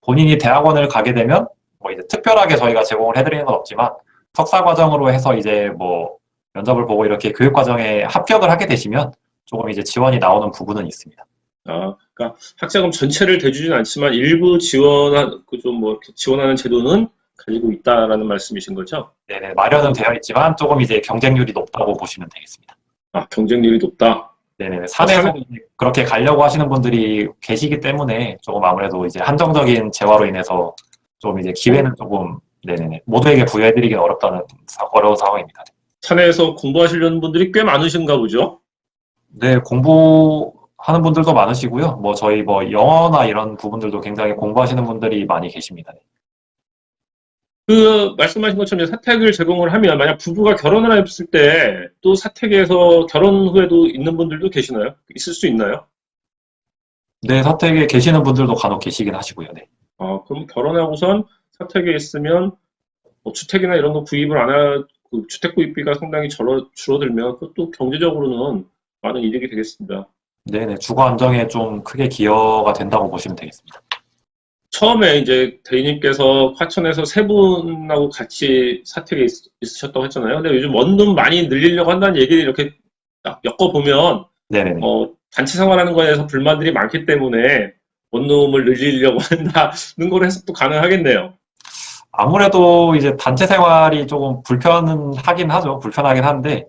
본인이 대학원을 가게 되면 뭐 이제 특별하게 저희가 제공을 해드리는 건 없지만 석사 과정으로 해서 이제 뭐 면접을 보고 이렇게 교육 과정에 합격을 하게 되시면 조금 이제 지원이 나오는 부분은 있습니다. 그러니까 학자금 전체를 대주진 않지만 일부 지원하는 제도는 가지고 있다라는 말씀이신 거죠? 네네, 마련은 되어 있지만 조금 이제 경쟁률이 높다고 보시면 되겠습니다. 경쟁률이 높다. 네네, 산에서 그렇게 가려고 하시는 분들이 계시기 때문에 조금 아무래도 이제 한정적인 재화로 인해서 좀 이제 기회는 조금 네네네 모두에게 부여해드리기는 어려운 상황입니다. 산에서 공부하시려는 분들이 꽤 많으신가 보죠? 네, 공부하는 분들도 많으시고요. 뭐 저희 뭐 영어나 이런 부분들도 굉장히 공부하시는 분들이 많이 계십니다. 말씀하신 것처럼 사택을 제공을 하면 만약 부부가 결혼을 했을 때 또 사택에서 결혼 후에도 있는 분들도 계시나요? 있을 수 있나요? 네, 사택에 계시는 분들도 간혹 계시긴 하시고요. 네. 그럼 결혼하고선 사택에 있으면 뭐 주택이나 이런 거 구입을 안 하, 주택 구입비가 상당히 줄어들면 그것도 경제적으로는 많은 이득이 되겠습니다. 네네, 주거 안정에 좀 크게 기여가 된다고 보시면 되겠습니다. 처음에 이제 대리님께서 화천에서 세 분하고 같이 사택에 있으셨다고 했잖아요. 근데 요즘 원룸 많이 늘리려고 한다는 얘기를 이렇게 딱 엮어보면, 네네네. 단체 생활하는 거에 대해서 불만들이 많기 때문에 원룸을 늘리려고 한다는 걸 해석도 가능하겠네요. 아무래도 이제 단체 생활이 조금 불편하긴 하죠. 불편하긴 한데,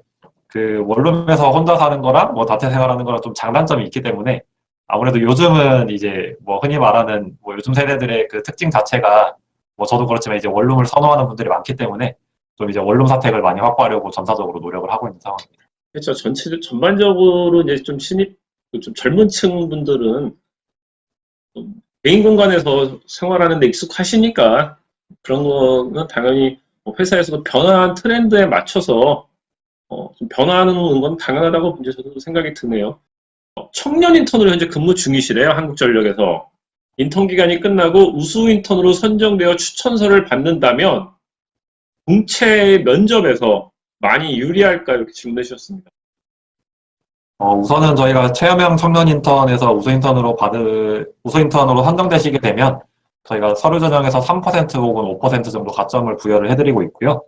그 원룸에서 혼자 사는 거랑 뭐 단체 생활하는 거랑 좀 장단점이 있기 때문에 아무래도 요즘은 이제 뭐 흔히 말하는 뭐 요즘 세대들의 그 특징 자체가 뭐 저도 그렇지만 이제 원룸을 선호하는 분들이 많기 때문에 좀 이제 원룸 사택을 많이 확보하려고 전사적으로 노력을 하고 있는 상황입니다. 그렇죠. 전반적으로 이제 좀 좀 젊은 층 분들은 좀 개인 공간에서 생활하는 데 익숙하시니까 그런 거는 당연히 뭐 회사에서도 변화한 트렌드에 맞춰서 좀 변화하는 건 당연하다고 이제 저도 생각이 드네요. 청년 인턴으로 현재 근무 중이시래요, 한국전력에서. 인턴 기간이 끝나고 우수 인턴으로 선정되어 추천서를 받는다면 공채 면접에서 많이 유리할까 이렇게 질문해 주셨습니다. 우선은 저희가 체험형 청년 인턴에서 우수 인턴으로 선정되시게 되면 저희가 서류 전형에서 3% 혹은 5% 정도 가점을 부여를 해드리고 있고요.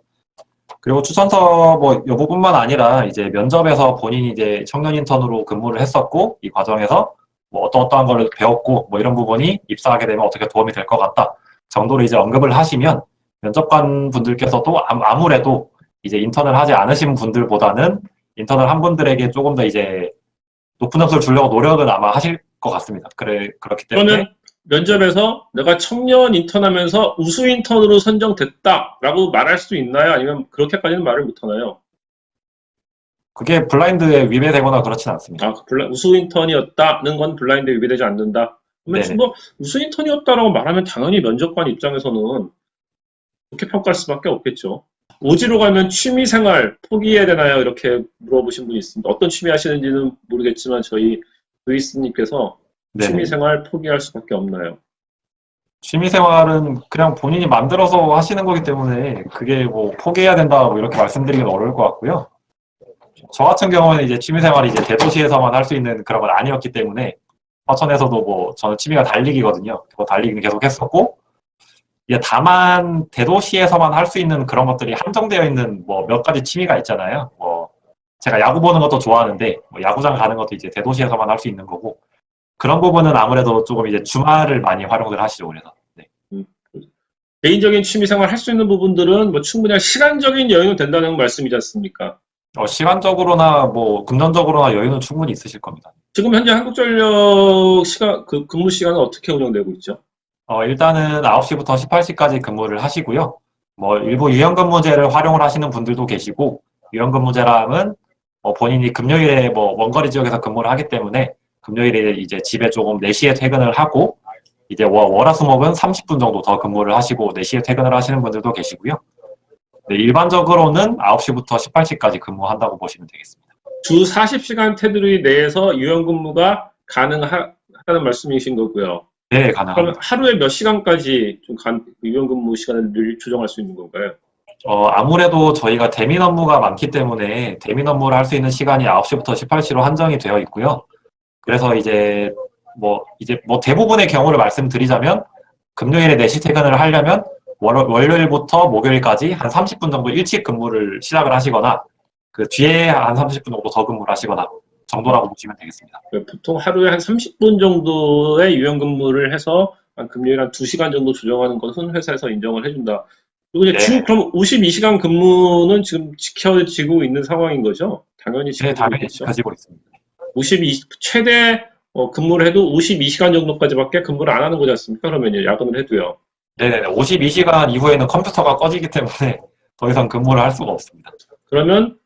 그리고 추천서 뭐 여부뿐만 아니라 이제 면접에서 본인이 이제 청년 인턴으로 근무를 했었고 이 과정에서 뭐 어떠한 걸 배웠고 뭐 이런 부분이 입사하게 되면 어떻게 도움이 될 것 같다 정도로 이제 언급을 하시면 면접관 분들께서도 아무래도 이제 인턴을 하지 않으신 분들보다는 인턴을 한 분들에게 조금 더 이제 높은 점수를 주려고 노력은 아마 하실 것 같습니다. 그렇기 때문에 그러면 면접에서 내가 청년 인턴하면서 우수 인턴으로 선정됐다라고 말할 수 있나요? 아니면 그렇게까지는 말을 못하나요? 그게 블라인드에 위배되거나 그렇진 않습니다. 우수 인턴이었다는 건 블라인드에 위배되지 않는다. 그러면 네네. 뭐 우수 인턴이었다라고 말하면 당연히 면접관 입장에서는 그렇게 평가할 수밖에 없겠죠. 오지로 가면 취미 생활 포기해야 되나요? 이렇게 물어보신 분이 있습니다. 어떤 취미 하시는지는 모르겠지만 저희 루이스님께서 취미 네네. 생활 포기할 수밖에 없나요? 취미생활은 그냥 본인이 만들어서 하시는 거기 때문에 그게 뭐 포기해야 된다 뭐 이렇게 말씀드리기는 어려울 것 같고요. 저 같은 경우는 이제 취미생활이 이제 대도시에서만 할 수 있는 그런 건 아니었기 때문에 화천에서도 뭐 저는 취미가 달리기거든요. 달리기는 계속 했었고 이게 다만 대도시에서만 할 수 있는 그런 것들이 한정되어 있는 뭐 몇 가지 취미가 있잖아요. 뭐 제가 야구 보는 것도 좋아하는데 뭐 야구장 가는 것도 이제 대도시에서만 할 수 있는 거고 그런 부분은 아무래도 조금 이제 주말을 많이 활용을 하시죠. 그래서 네. 음, 개인적인 취미 생활 할 수 있는 부분들은 뭐 충분히 시간적인 여유는 된다는 말씀이지 않습니까? 시간적으로나 뭐 금전적으로나 여유는 충분히 있으실 겁니다. 지금 현재 한국전력 근무 시간은 어떻게 운영되고 있죠? 일단은 9시부터 18시까지 근무를 하시고요. 뭐 일부 유연근무제를 활용을 하시는 분들도 계시고 유연근무제라면 본인이 금요일에 뭐 원거리 지역에서 근무를 하기 때문에 금요일에 이제 집에 조금 4시에 퇴근을 하고 이제 월화수목은 30분 정도 더 근무를 하시고 4시에 퇴근을 하시는 분들도 계시고요. 네, 일반적으로는 9시부터 18시까지 근무한다고 보시면 되겠습니다. 주 40시간 테두리 내에서 유연근무가 가능하다는 말씀이신 거고요. 네, 그러면 가능합니다. 하루에 몇 시간까지 유연근무 시간을 조정할 수 있는 건가요? 아무래도 저희가 대민 업무가 많기 때문에 대민 업무를 할 수 있는 시간이 9시부터 18시로 한정이 되어 있고요. 그래서 이제 뭐 대부분의 경우를 말씀드리자면 금요일에 4시 퇴근을 하려면 월요일부터 목요일까지 한 30분 정도 일찍 근무를 시작을 하시거나 그 뒤에 한 30분 정도 더 근무를 하시거나 정도라고 보시면 되겠습니다. 보통 하루에 한 30분 정도의 유연근무를 해서 한 금요일 한 2시간 정도 조정하는 것은 회사에서 인정을 해준다. 그리고 이제 네, 그럼 52시간 근무는 지금 지켜지고 있는 상황인 거죠? 당연히 네, 지켜지고 당연히 있겠죠. 지켜지고 있습니다. 최대 근무를 해도 52시간 정도까지밖에 근무를 안 하는 거지 않습니까? 그러면요, 야근을 해도요. 네네, 52시간 이후에는 컴퓨터가 꺼지기 때문에 더 이상 근무를 할 수가 없습니다. 그러면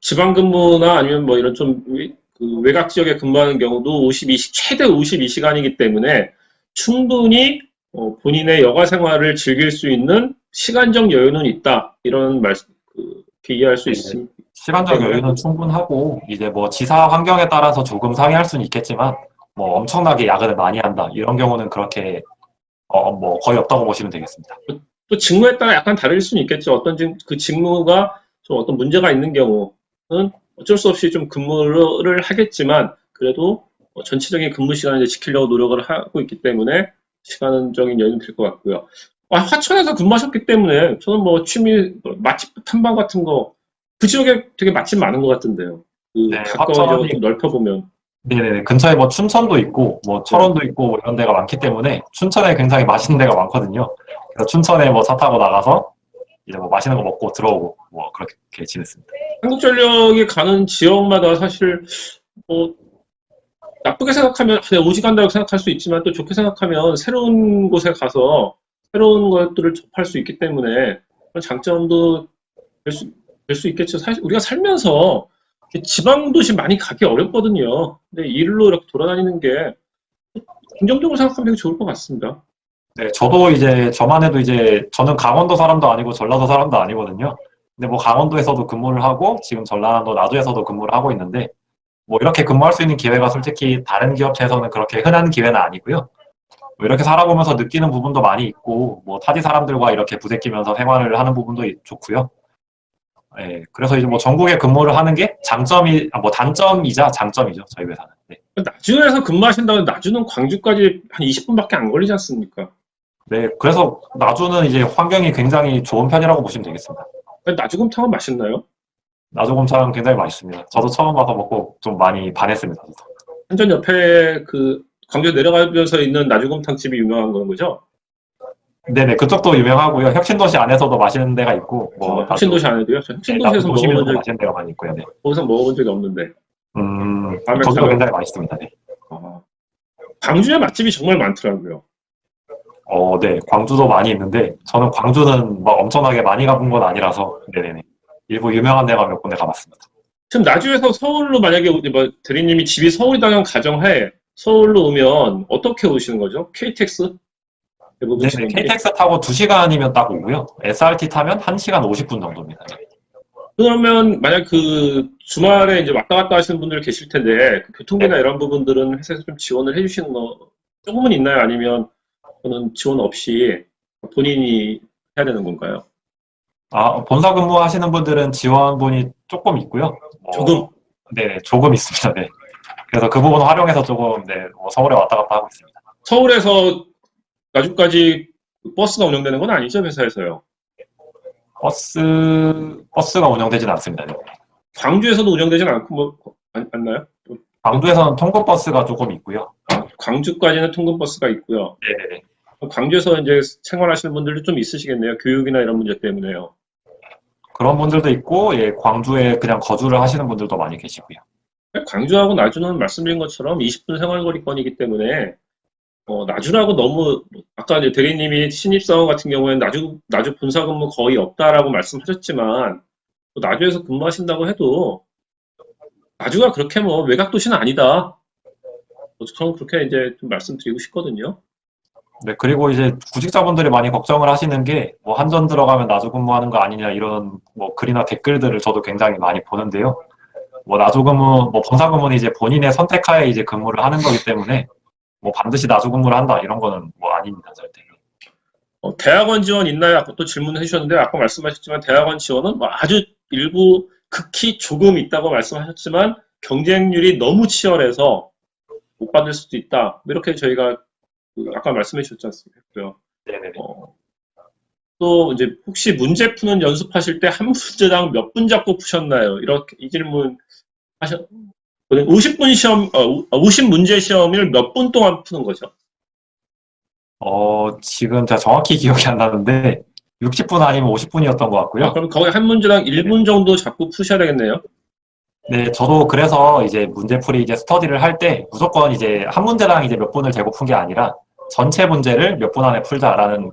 지방 근무나 아니면 뭐 이런 좀 외곽 지역에 근무하는 경우도 최대 52시간이기 때문에 충분히 본인의 여가 생활을 즐길 수 있는 시간적 여유는 있다. 이런 말씀 이해할 수 네, 있습니다. 시간적 여유는 충분하고 이제 뭐 지사 환경에 따라서 조금 상이할 수는 있겠지만 뭐 엄청나게 야근을 많이 한다 이런 경우는 그렇게 뭐 거의 없다고 보시면 되겠습니다. 또 직무에 따라 약간 다를 수는 있겠죠. 그 직무가 좀 어떤 문제가 있는 경우는 어쩔 수 없이 좀 근무를 하겠지만 그래도 전체적인 근무 시간을 이제 지키려고 노력을 하고 있기 때문에 시간적인 여유는 될 것 같고요. 화천에서 근무하셨기 때문에 저는 뭐 취미 맛집 탐방 같은 거 그 지역에 되게 맛집 많은 것 같은데요. 그 네, 가까운 지역을 화천이 좀 넓혀보면. 네네 근처에 뭐 춘천도 있고 뭐 철원도 있고 뭐 이런 데가 많기 때문에 춘천에 굉장히 맛있는 데가 많거든요. 그래서 춘천에 뭐 차 타고 나가서 이제 뭐 맛있는 거 먹고 들어오고 뭐 그렇게 지냈습니다. 한국전력이 가는 지역마다 사실 뭐 나쁘게 생각하면 그냥 오지간다고 생각할 수 있지만 또 좋게 생각하면 새로운 곳에 가서 새로운 것들을 접할 수 있기 때문에 그런 장점도 될 수 있겠죠. 사실 우리가 살면서 지방 도시 많이 가기 어렵거든요. 근데 일로 이렇게 돌아다니는 게 긍정적으로 생각하면 되게 좋을 것 같습니다. 네, 저도 이제 저만 해도 이제 저는 강원도 사람도 아니고 전라도 사람도 아니거든요. 근데 뭐 강원도에서도 근무를 하고 지금 전라도 나주에서도 근무를 하고 있는데 뭐 이렇게 근무할 수 있는 기회가 솔직히 다른 기업체에서는 그렇게 흔한 기회는 아니고요. 뭐 이렇게 살아보면서 느끼는 부분도 많이 있고 뭐 타지 사람들과 이렇게 부대끼면서 생활을 하는 부분도 좋고요. 예, 그래서 이제 뭐 전국에 근무를 하는 게 뭐 단점이자 장점이죠 저희 회사는. 네. 나주에서 근무하신다면 나주는 광주까지 한 20분밖에 안 걸리지 않습니까? 네, 그래서 나주는 이제 환경이 굉장히 좋은 편이라고 보시면 되겠습니다. 나주곰탕은 맛있나요? 나주곰탕 굉장히 맛있습니다. 저도 처음 와서 먹고 좀 많이 반했습니다. 한전 옆에 그 광주 내려가면서 있는 나주곰탕 집이 유명한 건 거죠? 네네, 그쪽도 유명하고요. 혁신도시 안에서도 맛있는 데가 있고, 뭐, 혁신도시 안에도요? 저 네, 나주 혁신도시에서 도심에서도 맛있는 데가 많이 있고요. 네. 거기서 먹어본 적이 없는데. 다음에 거기도 가면, 굉장히 맛있습니다. 네. 광주에 맛집이 정말 많더라고요. 네, 광주도 많이 있는데, 저는 광주는 막 엄청나게 많이 가본 건 아니라서, 네네네. 일부 유명한 데가 몇 군데 가봤습니다. 지금 나주에서 서울로 만약에 뭐 대리님이 집이 서울이라는 가정하에 서울로 오면 어떻게 오시는 거죠? KTX? 대부분 네네, 직원들이. KTX 타고 2시간이면 딱 오고요. SRT 타면 1시간 50분 정도입니다. 네. 그러면 만약 그 주말에 이제 왔다 갔다 하시는 분들 계실 텐데 그 교통비나 이런 부분들은 회사에서 좀 지원을 해주시는 거 조금은 있나요? 아니면 저는 지원 없이 본인이 해야 되는 건가요? 본사 근무하시는 분들은 지원분이 조금 있고요. 조금. 네, 조금 있습니다. 네. 그래서 그 부분 활용해서 조금, 네, 뭐 서울에 왔다 갔다 하고 있습니다. 서울에서 나주까지 버스가 운영되는 건 아니죠, 회사에서요? 버스가 운영되지는 않습니다. 네. 광주에서도 운영되진 않고 않나요? 광주에서는 통근버스가 조금 있고요. 광주까지는 통근버스가 있고요. 네네네. 광주에서 이제 생활하시는 분들도 좀 있으시겠네요. 교육이나 이런 문제 때문에요. 그런 분들도 있고, 예, 광주에 그냥 거주를 하시는 분들도 많이 계시고요. 광주하고 나주는 말씀드린 것처럼 20분 생활거리권이기 때문에 나주라고 너무 아까 이제 대리님이 신입사원 같은 경우에는 나주 본사 근무 거의 없다라고 말씀하셨지만 또 나주에서 근무하신다고 해도 나주가 그렇게 뭐 외곽 도시는 아니다. 저는 그렇게 이제 좀 말씀드리고 싶거든요. 네, 그리고 이제 구직자분들이 많이 걱정을 하시는 게, 뭐 한전 들어가면 나주 근무하는 거 아니냐, 이런 뭐 글이나 댓글들을 저도 굉장히 많이 보는데요. 뭐 나주 근무, 뭐 본사 근무는 이제 본인의 선택하에 이제 근무를 하는 거기 때문에, 뭐 반드시 나주 근무를 한다, 이런 거는 뭐 아닙니다, 절대. 대학원 지원 있나요? 아까 또 질문을 해주셨는데 아까 말씀하셨지만 대학원 지원은 뭐 아주 일부 극히 조금 있다고 말씀하셨지만 경쟁률이 너무 치열해서 못 받을 수도 있다. 이렇게 저희가 아까 말씀해 주셨지 않습니까? 네네네. 또 이제 혹시 문제 푸는 연습하실 때 한 문제당 몇 분 잡고 푸셨나요? 이렇게 이 질문 50분 시험, 50문제 시험을 몇 분 동안 푸는 거죠? 지금 제가 정확히 기억이 안 나는데, 60분 아니면 50분이었던 것 같고요. 그럼 거의 한 문제당 1분 정도 잡고 푸셔야 되겠네요. 네, 저도 그래서 이제 문제풀이 이제 스터디를 할 때 무조건 이제 한 문제당 이제 몇 분을 재고 푼 게 아니라 전체 문제를 몇 분 안에 풀자라는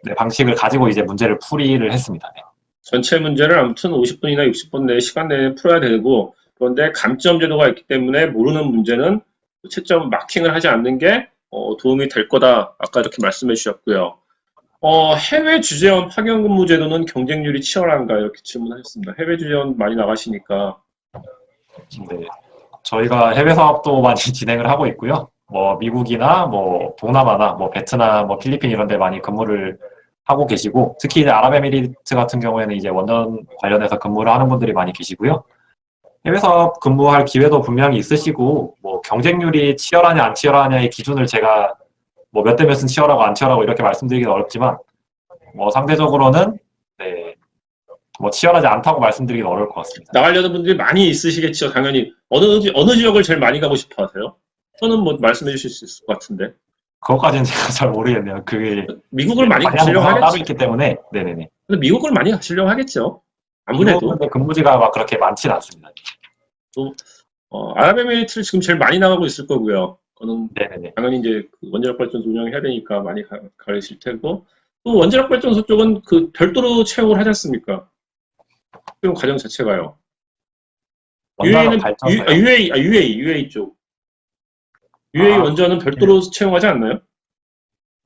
네, 방식을 가지고 이제 문제를 풀이를 했습니다. 네. 전체 문제를 아무튼 50분이나 60분 내 시간 내에 풀어야 되고 그런데 감점 제도가 있기 때문에 모르는 문제는 채점 마킹을 하지 않는 게 도움이 될 거다. 아까 이렇게 말씀해 주셨고요. 해외 주재원 파견 근무 제도는 경쟁률이 치열한가 이렇게 질문하셨습니다. 해외 주재원 많이 나가시니까. 네, 저희가 해외 사업도 많이 진행을 하고 있고요. 뭐 미국이나 뭐 동남아나 뭐 베트남, 뭐 필리핀 이런 데 많이 근무를 하고 계시고 특히 이제 아랍에미리트 같은 경우에는 이제 원전 관련해서 근무를 하는 분들이 많이 계시고요. 해외 사업 근무할 기회도 분명히 있으시고, 뭐 경쟁률이 치열하냐 안 치열하냐의 기준을 제가 뭐 몇 대 몇은 치열하고 안 치열하고 이렇게 말씀드리기는 어렵지만, 뭐 상대적으로는 네, 뭐 치열하지 않다고 말씀드리기는 어려울 것 같습니다. 나가려는 분들이 많이 있으시겠죠, 당연히. 어느 지역을 제일 많이 가고 싶어 하세요? 저는 뭐 말씀해 주실 수 있을 것 같은데. 그것까지는 제가 잘 모르겠네요. 그게 미국을 많이 하는 가시려고 부서가 따로 하겠죠. 있기 때문에, 네네네. 근데 미국을 많이 가시려고 하겠죠. 아무래도. 미국은 근무지가 막 그렇게 많지는 않습니다. 아랍에미리트를 지금 제일 많이 나가고 있을 거고요. 그거는 네네네. 당연히 이제 그 원자력 발전소 운영해야 되니까 많이 가실 테고, 또 원자력 발전소 쪽은 그 별도로 채용을 하지 않습니까? 채용 과정 자체가요. 원자력 발전소요. UAE 쪽. UAE 아, 원전은 별도로 채용하지 않나요?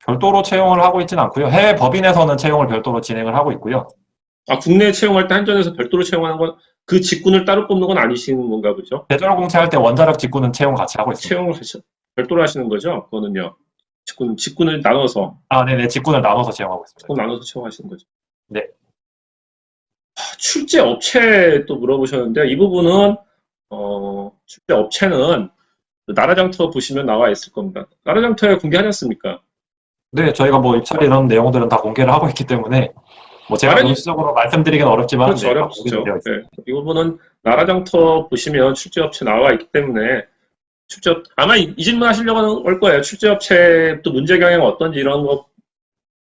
별도로 채용을 하고 있지는 않고요. 해외 법인에서는 채용을 별도로 진행을 하고 있고요. 아, 국내 채용할 때 한전에서 별도로 채용하는 건 그 직군을 따로 뽑는 건 아니시는 건가 보죠? 대졸 공채할 때 원자력 직구는 채용 같이 하고 있습니다. 채용을 별도로 하시는 거죠? 그거는요. 직군을 나눠서, 아, 네네. 직군을 나눠서 채용하고 있습니다. 직군 나눠서 채용하시는 거죠. 네. 출제 업체 또 물어보셨는데, 이 부분은, 출제 업체는 나라장터 보시면 나와 있을 겁니다. 나라장터에 공개하지 않습니까? 네, 저희가 뭐 입찰 이런 내용들은 다 공개를 하고 있기 때문에 뭐 제가 나라니- 명시적으로 말씀드리긴 어렵지만 그렇죠. 네, 다 어렵죠. 공개되어 있습니다. 네. 이 부분은 나라장터 보시면 출제업체 나와 있기 때문에 아마 이 질문 하시려고 할 거예요. 출제업체 또 문제 경향 어떤지 이런 거.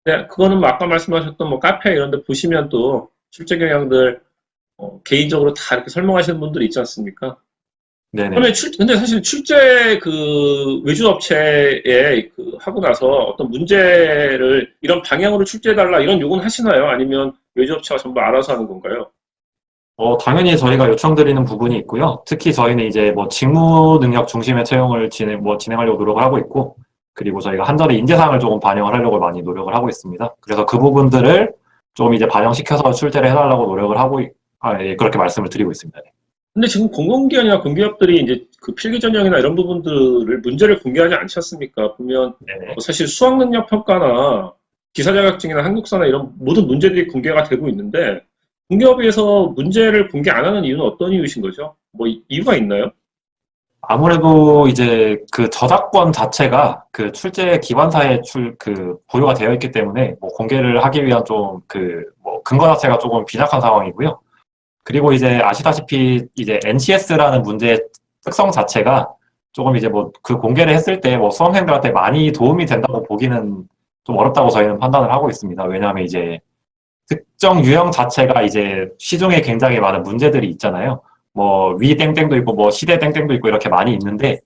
네, 그거는 뭐 아까 말씀하셨던 뭐 카페 이런 데 보시면 또 출제 경향들 개인적으로 다 이렇게 설명하시는 분들이 있지 않습니까? 네네. 그러면 근데 사실 출제 그 외주 업체에 하고 나서 어떤 문제를 이런 방향으로 출제해달라 이런 요구는 하시나요? 아니면 외주 업체가 전부 알아서 하는 건가요? 당연히 저희가 요청드리는 부분이 있고요. 특히 저희는 이제 뭐 직무 능력 중심의 채용을 진행하려고 노력을 하고 있고, 그리고 저희가 한전의 인재상을 조금 반영을 하려고 많이 노력을 하고 있습니다. 그래서 그 부분들을 좀 이제 반영시켜서 출제를 해달라고 노력을 하고, 예, 그렇게 말씀을 드리고 있습니다. 네. 근데 지금 공공기관이나 공기업들이 이제 그 필기 전형이나 이런 부분들을 문제를 공개하지 않지 않습니까? 보면 네네. 사실 수학 능력 평가나 기사 자격증이나 한국사나 이런 모든 문제들이 공개가 되고 있는데 공기업에서 문제를 공개 안 하는 이유는 어떤 이유신 거죠? 뭐 이유가 있나요? 아무래도 이제 그 저작권 자체가 그 출제 기관사에 보유가 되어 있기 때문에 뭐 공개를 하기 위한 좀 뭐 근거 자체가 조금 빈약한 상황이고요. 그리고 이제 아시다시피 이제 NCS라는 문제의 특성 자체가 조금 이제 뭐 그 공개를 했을 때 뭐 수험생들한테 많이 도움이 된다고 보기는 좀 어렵다고 저희는 판단을 하고 있습니다. 왜냐하면 이제 특정 유형 자체가 이제 시중에 굉장히 많은 문제들이 있잖아요. 뭐 위 땡땡도 있고 뭐 시대 땡땡도 있고 이렇게 많이 있는데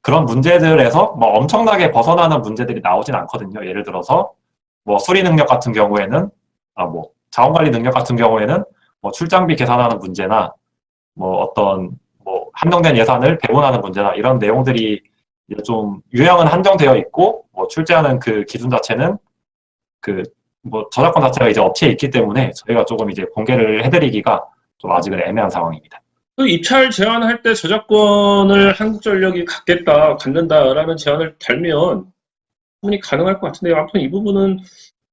그런 문제들에서 뭐 엄청나게 벗어나는 문제들이 나오진 않거든요. 예를 들어서 뭐 수리 능력 같은 경우에는 뭐 자원관리 능력 같은 경우에는 뭐 출장비 계산하는 문제나 뭐 어떤 뭐 한정된 예산을 배분하는 문제나 이런 내용들이 이제 좀 유형은 한정되어 있고 뭐 출제하는 그 기준 자체는 그 뭐 저작권 자체가 이제 업체에 있기 때문에 저희가 조금 이제 공개를 해드리기가 좀 아직은 애매한 상황입니다. 그 입찰 제안할 때 저작권을 한국전력이 갖는다라는 제안을 달면 충분히 가능할 것 같은데요. 아무튼 이 부분은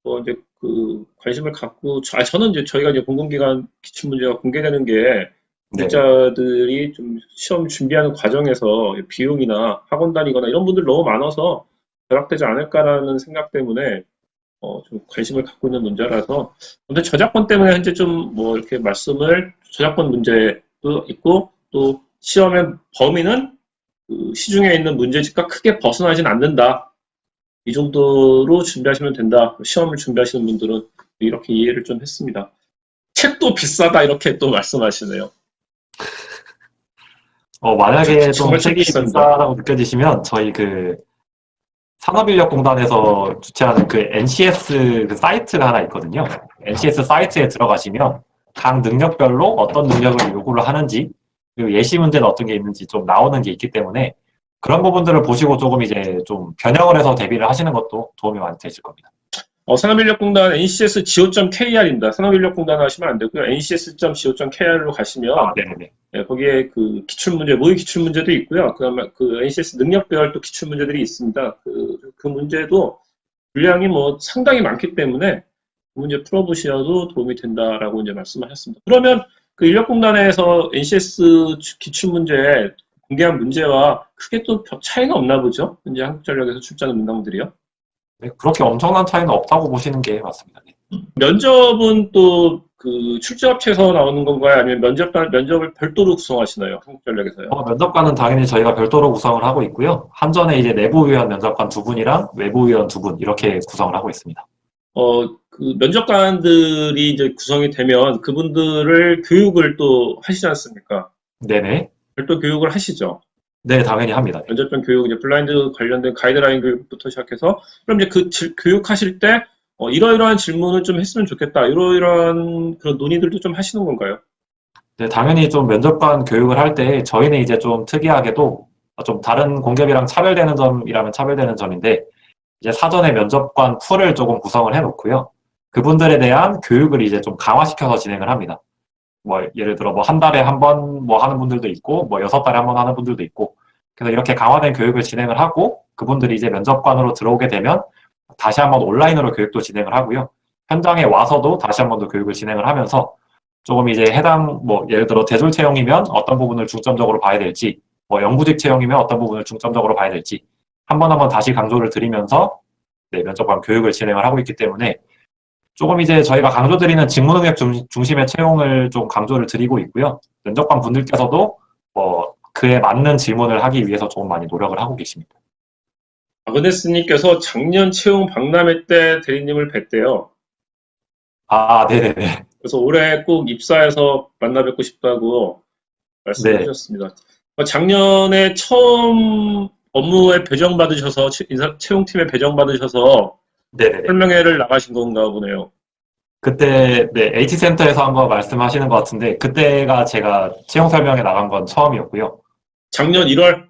뭐 이제 그 관심을 갖고 저는 이제 저희가 이제 공공기관 기출문제가 공개되는 게 네. 공직자들이 좀 시험 준비하는 과정에서 비용이나 학원 다니거나 이런 분들 너무 많아서 결합되지 않을까라는 생각 때문에 좀 관심을 갖고 있는 문제라서 근데 저작권 때문에 현재 좀 뭐 이렇게 저작권 문제도 있고 또 시험의 범위는 그 시중에 있는 문제집과 크게 벗어나진 않는다. 이 정도로 준비하시면 된다. 시험을 준비하시는 분들은 이렇게 이해를 좀 했습니다. 책도 비싸다 이렇게 또 말씀하시네요. 만약에 좀 정말 책이 비쌉니다. 비싸다고 느껴지시면 저희 그 산업인력공단에서 주최하는 그 NCS 그 사이트가 하나 있거든요. NCS 사이트에 들어가시면 각 능력별로 어떤 능력을 요구를 하는지 그리고 예시 문제는 어떤 게 있는지 좀 나오는 게 있기 때문에 그런 부분들을 보시고 조금 이제 좀 변형을 해서 대비를 하시는 것도 도움이 많이 되실 겁니다. 산업인력공단 ncs.go.kr입니다. 산업인력공단 하시면 안 되고요. ncs.go.kr로 가시면 네네네. 네, 거기에 그 기출문제, 모의 기출문제도 있고요. 그다음에 그 NCS 능력별 또 기출문제들이 있습니다. 그 문제도 분량이 뭐 상당히 많기 때문에 그 문제 풀어보셔도 도움이 된다라고 이제 말씀하셨습니다. 그러면 그 인력공단에서 NCS 기출문제 공개한 문제와 크게 또 차이는 없나 보죠? 현재 한국전력에서 출제하는 문항들이요. 네, 그렇게 엄청난 차이는 없다고 보시는 게 맞습니다. 네. 면접은 또 그 출제업체에서 나오는 건가요? 아니면 면접을 별도로 구성하시나요? 한국전력에서요? 면접관은 당연히 저희가 별도로 구성을 하고 있고요. 한전에 이제 내부위원 면접관 2분이랑 외부위원 2분 이렇게 구성을 하고 있습니다. 그 면접관들이 이제 구성이 되면 그분들을 교육을 또 하시지 않습니까? 네네. 별도 교육을 하시죠. 네, 당연히 합니다. 네. 면접관 교육, 이제 블라인드 관련된 가이드라인 교육부터 시작해서, 그럼 이제 그 교육하실 때, 이러이러한 질문을 좀 했으면 좋겠다. 이러이러한 그런 논의들도 좀 하시는 건가요? 네, 당연히 좀 면접관 교육을 할 때 저희는 이제 좀 특이하게도 좀 다른 공기업이랑 차별되는 점이라면 차별되는 점인데 이제 사전에 면접관 풀을 조금 구성을 해놓고요. 그분들에 대한 교육을 이제 좀 강화시켜서 진행을 합니다. 뭐 예를 들어 뭐 한 달에 한 번 뭐 하는 분들도 있고 뭐 6달에 한 번 하는 분들도 있고 그래서 이렇게 강화된 교육을 진행을 하고 그분들이 이제 면접관으로 들어오게 되면 다시 한번 온라인으로 교육도 진행을 하고요. 현장에 와서도 다시 한 번 더 교육을 진행을 하면서 조금 이제 해당 뭐 예를 들어 대졸 채용이면 어떤 부분을 중점적으로 봐야 될지 뭐 영구직 채용이면 어떤 부분을 중점적으로 봐야 될지 한 번 한 번 다시 강조를 드리면서 네, 면접관 교육을 진행을 하고 있기 때문에 조금 이제 저희가 강조드리는 직무 능력 중심의 채용을 좀 강조를 드리고 있고요. 면접관 분들께서도 뭐 그에 맞는 질문을 하기 위해서 조금 많이 노력을 하고 계십니다. 아그네스님께서 작년 채용 박람회 때 대리님을 뵀대요. 아, 네네네. 그래서 올해 꼭 입사해서 만나 뵙고 싶다고 말씀해 네. 주셨습니다. 작년에 처음 업무에 배정받으셔서, 채용팀에 배정받으셔서 네네네. 설명회를 나가신 건가 보네요. 그때, 네, H센터에서 한 거 말씀하시는 것 같은데, 그때가 제가 채용 설명회 나간 건 처음이었고요. 작년 1월?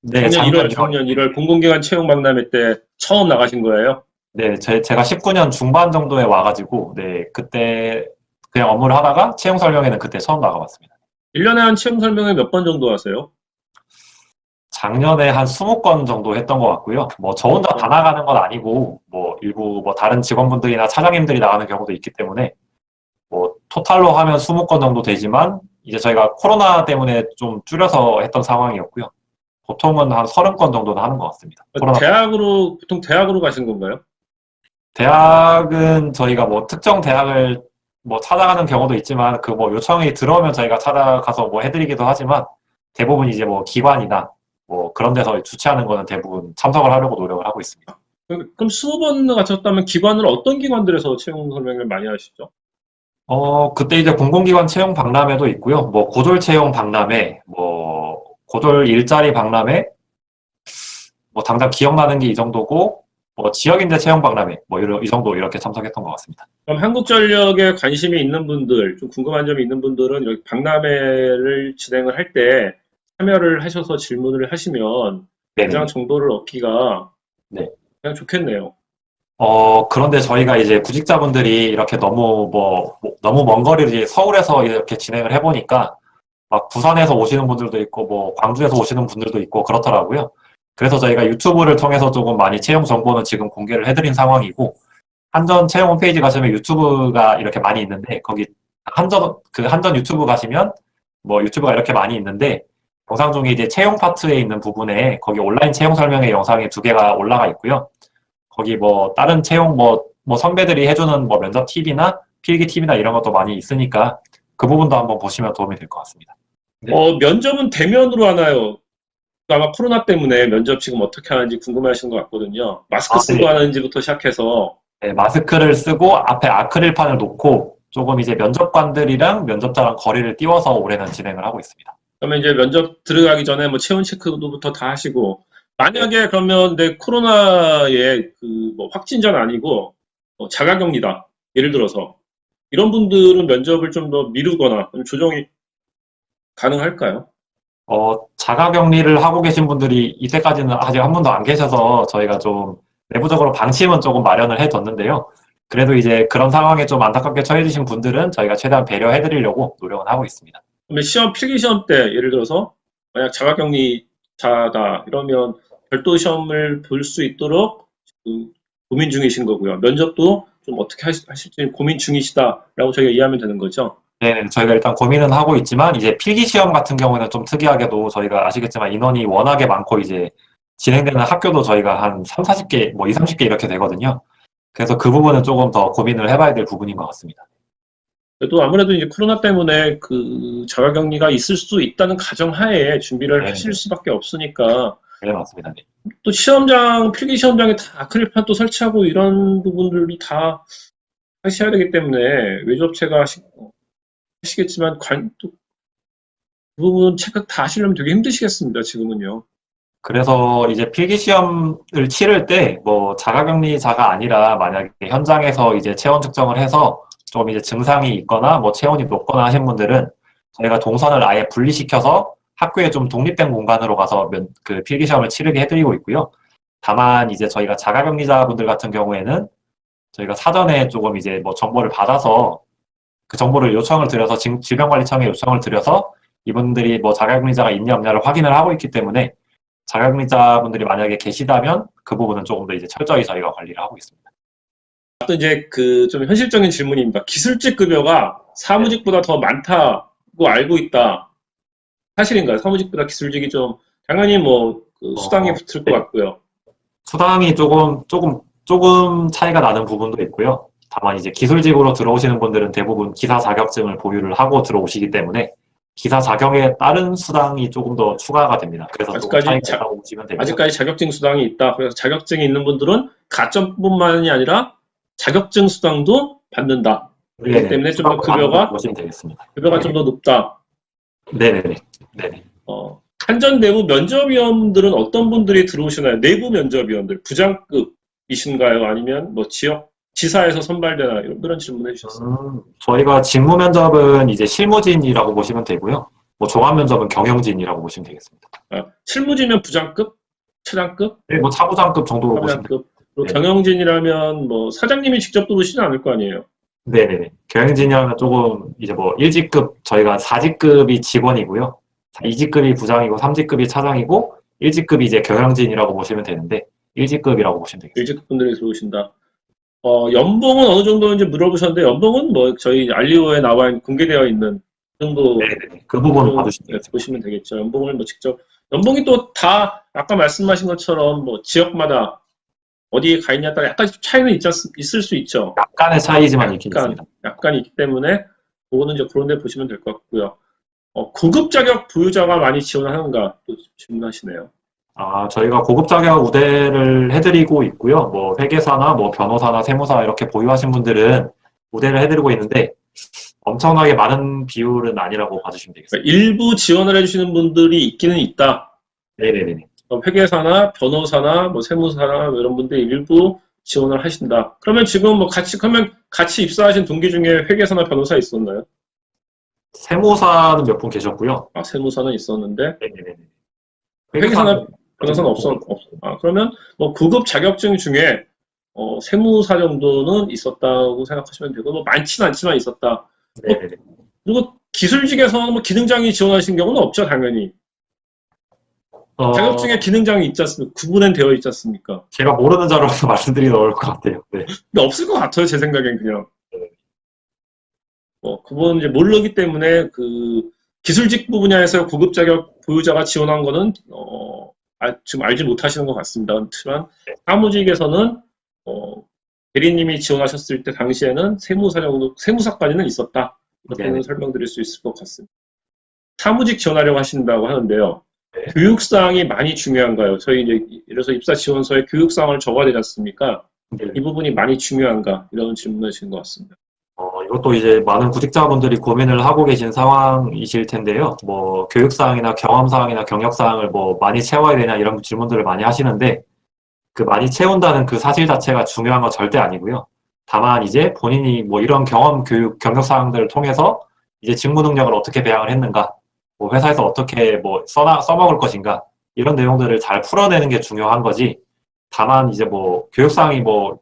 네, 작년 1월 공공기관 채용 박람회 때 처음 나가신 거예요? 네, 제가 19년 중반 정도에 와가지고, 네, 그때 그냥 업무를 하다가 채용 설명회는 그때 처음 나가봤습니다. 1년에 한 채용 설명회 몇 번 정도 하세요? 작년에 한 20건 정도 했던 것 같고요. 뭐, 저 혼자 다 나가는 건 아니고, 뭐, 일부 뭐, 다른 직원분들이나 차장님들이 나가는 경우도 있기 때문에, 뭐, 토탈로 하면 20건 정도 되지만, 이제 저희가 코로나 때문에 좀 줄여서 했던 상황이었고요. 보통은 한 30건 정도는 하는 것 같습니다. 코로나 보통 대학으로 가신 건가요? 대학은 저희가 뭐 특정 대학을 뭐 찾아가는 경우도 있지만 그 뭐 요청이 들어오면 저희가 찾아가서 뭐 해드리기도 하지만 대부분 이제 뭐 기관이나 뭐 그런 데서 주최하는 거는 대부분 참석을 하려고 노력을 하고 있습니다. 그럼 20번 가셨다면 기관을 어떤 기관들에서 채용 설명회를 많이 하시죠? 그때 이제 공공기관 채용 박람회도 있고요. 뭐 고졸 채용 박람회, 뭐 고졸 일자리 박람회, 뭐 당장 기억나는 게 이 정도고 뭐 지역인재 채용 박람회 뭐 이 정도 이렇게 참석했던 것 같습니다. 그럼 한국전력에 관심이 있는 분들, 좀 궁금한 점이 있는 분들은 이렇게 박람회를 진행을 할 때 참여를 하셔서 질문을 하시면 가장 네네. 정보를 얻기가 네. 그냥 좋겠네요. 그런데 저희가 이제 구직자분들이 이렇게 너무 먼 거리를 이제 서울에서 이렇게 진행을 해보니까 막 부산에서 오시는 분들도 있고 뭐 광주에서 오시는 분들도 있고 그렇더라고요. 그래서 저희가 유튜브를 통해서 조금 많이 채용 정보는 지금 공개를 해드린 상황이고 한전 채용 홈페이지 가시면 유튜브가 이렇게 많이 있는데 거기 한전 유튜브 가시면 뭐 유튜브가 이렇게 많이 있는데 영상 중에 이제 채용 파트에 있는 부분에 거기 온라인 채용 설명회 영상이 2개가 올라가 있고요. 거기 뭐 다른 채용 뭐 선배들이 해주는 뭐 면접 팁이나 필기 팁이나 이런 것도 많이 있으니까 그 부분도 한번 보시면 도움이 될 것 같습니다. 네. 면접은 대면으로 하나요? 아마 코로나 때문에 면접 지금 어떻게 하는지 궁금해하시는 것 같거든요. 마스크 쓰고 네. 하는지부터 시작해서. 네, 마스크를 쓰고 앞에 아크릴판을 놓고 조금 이제 면접관들이랑 면접자랑 거리를 띄워서 올해는 진행을 하고 있습니다. 그러면 이제 면접 들어가기 전에 뭐 체온 체크부터 다 하시고, 만약에 그러면 내 코로나에 그 뭐 확진자는 아니고 자가격리다. 예를 들어서 이런 분들은 면접을 좀 더 미루거나 조정이 가능할까요? 자가격리를 하고 계신 분들이 이때까지는 아직 한 분도 안 계셔서 저희가 좀 내부적으로 방침은 조금 마련을 해뒀는데요. 그래도 이제 그런 상황에 좀 안타깝게 처해지신 분들은 저희가 최대한 배려해드리려고 노력은 하고 있습니다. 그러면 필기 시험 때 예를 들어서 만약 자가격리자다 이러면 별도 시험을 볼 수 있도록 고민 중이신 거고요. 면접도 좀 어떻게 하실지 고민 중이시다라고 저희가 이해하면 되는 거죠. 네, 저희가 일단 고민은 하고 있지만 이제 필기 시험 같은 경우는 좀 특이하게도 저희가 아시겠지만 인원이 워낙에 많고 이제 진행되는 학교도 저희가 한 3, 40개, 뭐 2, 30개 이렇게 되거든요. 그래서 그 부분은 조금 더 고민을 해봐야 될 부분인 것 같습니다. 그래도 아무래도 이제 코로나 때문에 그 자가격리가 있을 수 있다는 가정하에 준비를 네, 하실 네. 수밖에 없으니까 네, 맞습니다. 네. 또 시험장, 필기 시험장에 다 아크릴판 또 설치하고 이런 부분들이 다 하셔야 되기 때문에 외주업체가 하시겠지만 또 그 부분 체크 다 하시려면 되게 힘드시겠습니다, 지금은요. 그래서 이제 필기 시험을 치를 때 뭐 자가격리자가 아니라 만약에 현장에서 이제 체온 측정을 해서 좀 이제 증상이 있거나 뭐 체온이 높거나 하신 분들은 저희가 동선을 아예 분리시켜서 학교에 좀 독립된 공간으로 가서 그 필기 시험을 치르게 해드리고 있고요. 다만 이제 저희가 자가격리자분들 같은 경우에는 저희가 사전에 조금 이제 뭐 정보를 받아서 그 정보를 요청을 드려서 질병관리청에 요청을 드려서 이분들이 뭐 자가격리자가 있냐 없냐를 확인을 하고 있기 때문에 자가격리자분들이 만약에 계시다면 그 부분은 조금 더 이제 철저히 저희가 관리를 하고 있습니다. 또 이제 그 좀 현실적인 질문입니다. 기술직 급여가 사무직보다 더 많다고 알고 있다. 사실인가요? 사무직보다 기술직이 좀 당연히 뭐 그 수당이 붙을 것 같고요. 수당이 조금 차이가 나는 부분도 있고요. 다만 이제 기술직으로 들어오시는 분들은 대부분 기사 자격증을 보유를 하고 들어오시기 때문에 기사 자격에 따른 수당이 조금 더 추가가 됩니다. 그래서 조금 차이가 있다고 보시면 됩니다. 아직까지 자격증 수당이 있다. 그래서 자격증이 있는 분들은 가점뿐만이 아니라 자격증 수당도 받는다. 그렇기 때문에 좀 더 급여가 좀 더 높다. 네네네. 네네. 한전 내부 면접위원들은 어떤 분들이 들어오시나요? 내부 면접위원들 부장급이신가요? 아니면 뭐 지사에서 선발되나 이런 질문 해주셨어요. 저희가 직무 면접은 이제 실무진이라고 보시면 되고요. 뭐 종합 면접은 경영진이라고 보시면 되겠습니다. 실무진이면 부장급, 차장급? 네, 뭐 차부장급 정도 보시면 됩니다. 네. 경영진이라면 뭐 사장님이 직접 들어오시지 않을 거 아니에요? 네네네. 경영진이라면 조금 이제 뭐 1직급 저희가 4직급이 직원이고요. 2직급이 부장이고 3직급이 차장이고 1직급이 이제 경영진이라고 보시면 되는데 1직급이라고 보시면 되겠습니다. 1직급 분들이 들어오신다. 연봉은 어느 정도인지 물어보셨는데 연봉은 뭐 저희 알리오에 공개되어 있는 그 정도 그 부분 보시면 되겠죠. 연봉을 뭐 직접 연봉이 또 다 아까 말씀하신 것처럼 뭐 지역마다 어디에 가 있냐에 따라 약간 차이는 있을 수 있죠. 약간의 차이지만 있습니다. 약간 있기 때문에 그거는 이제 그런 데 보시면 될 것 같고요. 고급 자격 보유자가 많이 지원하는가 또 질문하시네요. 저희가 고급 자격 우대를 해드리고 있고요. 뭐 회계사나 뭐 변호사나 세무사 이렇게 보유하신 분들은 우대를 해드리고 있는데 엄청나게 많은 비율은 아니라고 봐주시면 되겠습니다. 일부 지원을 해주시는 분들이 있기는 있다. 네네네. 회계사나 변호사나 뭐 세무사나 뭐 이런 분들이 일부 지원을 하신다. 그러면 지금 뭐 같이 입사하신 동기 중에 회계사나 변호사 있었나요? 세무사는 몇 분 계셨고요. 세무사는 있었는데. 네네네. 회계사나 변호사는 없어. 그러면 뭐 구급 자격증 중에 세무사 정도는 있었다고 생각하시면 되고 뭐 많지는 않지만 있었다. 네네네. 그리고 기술직에서는 뭐 기능장이 지원하신 경우는 없죠, 당연히. 자격증에 기능장이 있지 않습니까? 구분은 되어 있지 않습니까? 제가 모르는 자료라서 말씀드리기 어려울 것 같아요. 네. 근데 없을 것 같아요, 제 생각엔 그냥. 그건 이제 모르기 때문에 그 기술직 분야에서 고급 자격 보유자가 지원한 거는 지금 알지 못하시는 것 같습니다. 그렇지만 사무직에서는 대리님이 지원하셨을 때 당시에는 세무사까지는 있었다. 이렇게는 설명드릴 수 있을 것 같습니다. 사무직 지원하려고 하신다고 하는데요. 네. 교육사항이 많이 중요한가요? 저희 이제 이래서 입사 지원서에 교육사항을 적어야 되지 않습니까? 네. 이 부분이 많이 중요한가? 이런 질문을 주신 것 같습니다. 이것도 이제 많은 구직자분들이 고민을 하고 계신 상황이실 텐데요. 뭐 교육사항이나 경험사항이나 경력사항을 뭐 많이 채워야 되냐 이런 질문들을 많이 하시는데 그 많이 채운다는 그 사실 자체가 중요한 건 절대 아니고요. 다만 이제 본인이 뭐 이런 경력사항들을 통해서 이제 직무 능력을 어떻게 배양을 했는가, 뭐 회사에서 어떻게 뭐 써먹을 것인가 이런 내용들을 잘 풀어내는 게 중요한 거지. 다만 이제 뭐 교육사항이 뭐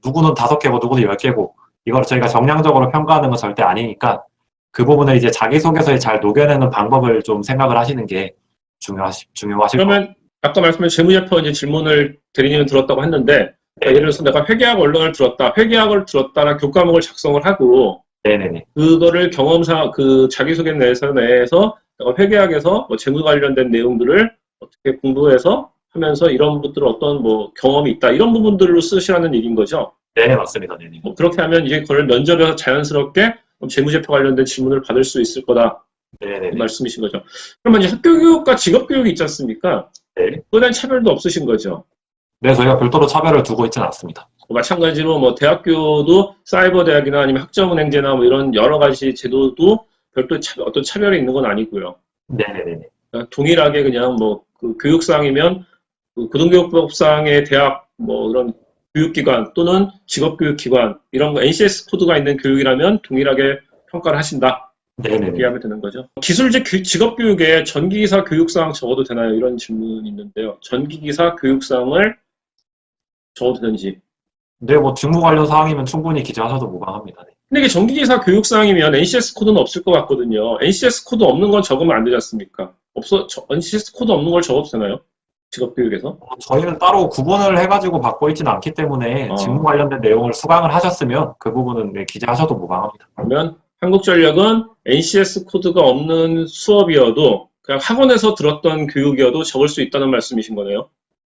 누구는 5개고 누구는 10개고 이걸 저희가 정량적으로 평가하는 건 절대 아니니까 그 부분을 이제 자기소개서에 잘 녹여내는 방법을 좀 생각을 하시는 게 중요하실 것 같아요. 그러면 아까 말씀하신 재무제표 이제 질문을 대리님은 들었다고 했는데 예를 들어서 내가 회계학 원론을 들었다. 회계학을 들었다는 교과목을 작성을 하고 네네네. 그거를 경험상 그 자기소개 내에서 회계학에서 뭐 재무 관련된 내용들을 어떻게 공부해서 하면서 이런 분들은 어떤 뭐 경험이 있다 이런 부분들로 쓰시라는 얘기인 거죠. 네, 맞습니다. 네네. 뭐 그렇게 하면 이제 그걸 면접에서 자연스럽게 재무제표 관련된 질문을 받을 수 있을 거다 이 네네네. 말씀이신 거죠. 그러면 이제 학교교육과 직업교육이 있지 않습니까? 네. 그거에 대한 차별도 없으신 거죠. 네, 저희가 별도로 차별을 두고 있지는 않습니다. 마찬가지로 뭐 대학교도 사이버 대학이나 아니면 학점은행제나 뭐 이런 여러 가지 제도도 별도의 어떤 차별이 있는 건 아니고요. 네네네. 그러니까 동일하게 그냥 뭐 그 교육상이면 그 고등교육법상의 대학 뭐 이런 교육기관 또는 직업교육기관 이런 거 NCS 코드가 있는 교육이라면 동일하게 평가를 하신다. 이렇게 네네네. 이해하면 되는 거죠. 기술직 직업교육에 전기기사 교육사항 적어도 되나요? 이런 질문이 있는데요. 전기기사 교육사항을 적어도 되는지. 네, 뭐 직무 관련 사항이면 충분히 기재하셔도 무방합니다. 네. 근데 이게 전기기사 교육사항이면 NCS 코드는 없을 것 같거든요. NCS 코드 없는 건 적으면 안 되지 않습니까? NCS 코드 없는 걸 적어도 되나요? 직업교육에서? 저희는 따로 구분을 해가지고 받고 있지는 않기 때문에 직무 관련된 내용을 수강을 하셨으면 그 부분은 네, 기재하셔도 무방합니다. 그러면 한국전력은 NCS 코드가 없는 수업이어도 그냥 학원에서 들었던 교육이어도 적을 수 있다는 말씀이신 거네요.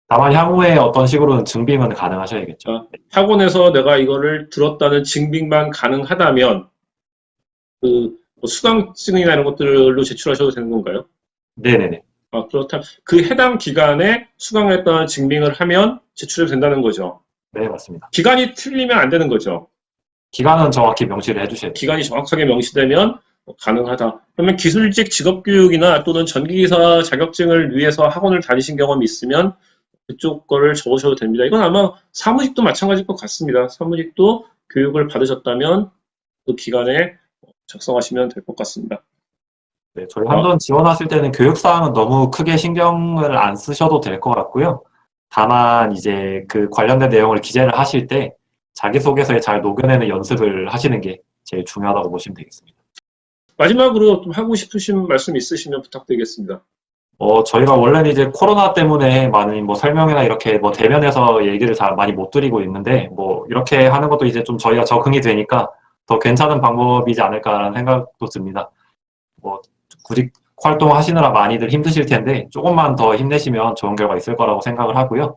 다만 향후에 어떤 식으로는 증빙은 가능하셔야겠죠. 학원에서 내가 이거를 들었다는 증빙만 가능하다면 뭐 수강증이나 이런 것들로 제출하셔도 되는 건가요? 네네네. 그렇다면 그 해당 기간에 수강했다는 증빙을 하면 제출이 된다는 거죠. 네, 맞습니다. 기간이 틀리면 안 되는 거죠. 기간은 정확히 명시를 해주셔야 돼요. 기간이 정확하게 명시되면 가능하다. 그러면 기술직 직업교육이나 또는 전기기사 자격증을 위해서 학원을 다니신 경험이 있으면 그쪽 거를 적으셔도 됩니다. 이건 아마 사무직도 마찬가지일 것 같습니다. 사무직도 교육을 받으셨다면 그 기간에 작성하시면 될 것 같습니다. 네, 저희 한전 지원하실 때는 교육사항은 너무 크게 신경을 안 쓰셔도 될 것 같고요. 다만 이제 그 관련된 내용을 기재를 하실 때 자기소개서에 잘 녹여내는 연습을 하시는 게 제일 중요하다고 보시면 되겠습니다. 마지막으로 좀 하고 싶으신 말씀 있으시면 부탁드리겠습니다. 저희가 원래는 이제 코로나 때문에 많은 뭐 설명이나 이렇게 뭐 대면에서 얘기를 잘 많이 못 드리고 있는데 뭐 이렇게 하는 것도 이제 좀 저희가 적응이 되니까 더 괜찮은 방법이지 않을까라는 생각도 듭니다. 뭐 구직 활동하시느라 많이들 힘드실 텐데 조금만 더 힘내시면 좋은 결과 있을 거라고 생각을 하고요.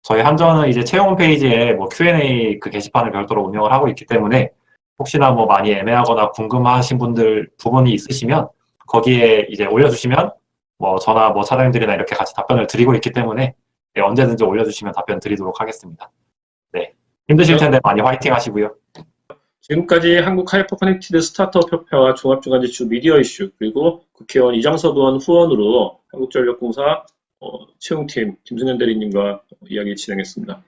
저희 한전은 이제 채용 홈페이지에 뭐 Q&A 그 게시판을 별도로 운영을 하고 있기 때문에 혹시나 뭐 많이 애매하거나 궁금하신 분들 부분이 있으시면 거기에 이제 올려주시면 뭐 저나 뭐 차장님들이나 이렇게 같이 답변을 드리고 있기 때문에 네, 언제든지 올려주시면 답변 드리도록 하겠습니다. 네, 힘드실 텐데 많이 화이팅 하시고요. 지금까지 한국 하이퍼 커넥티드 스타트업 협회와 종합중간지주 미디어 이슈 그리고 국회의원 이장섭 의원 후원으로 한국전력공사 채용팀 김승현 대리님과 이야기 진행했습니다.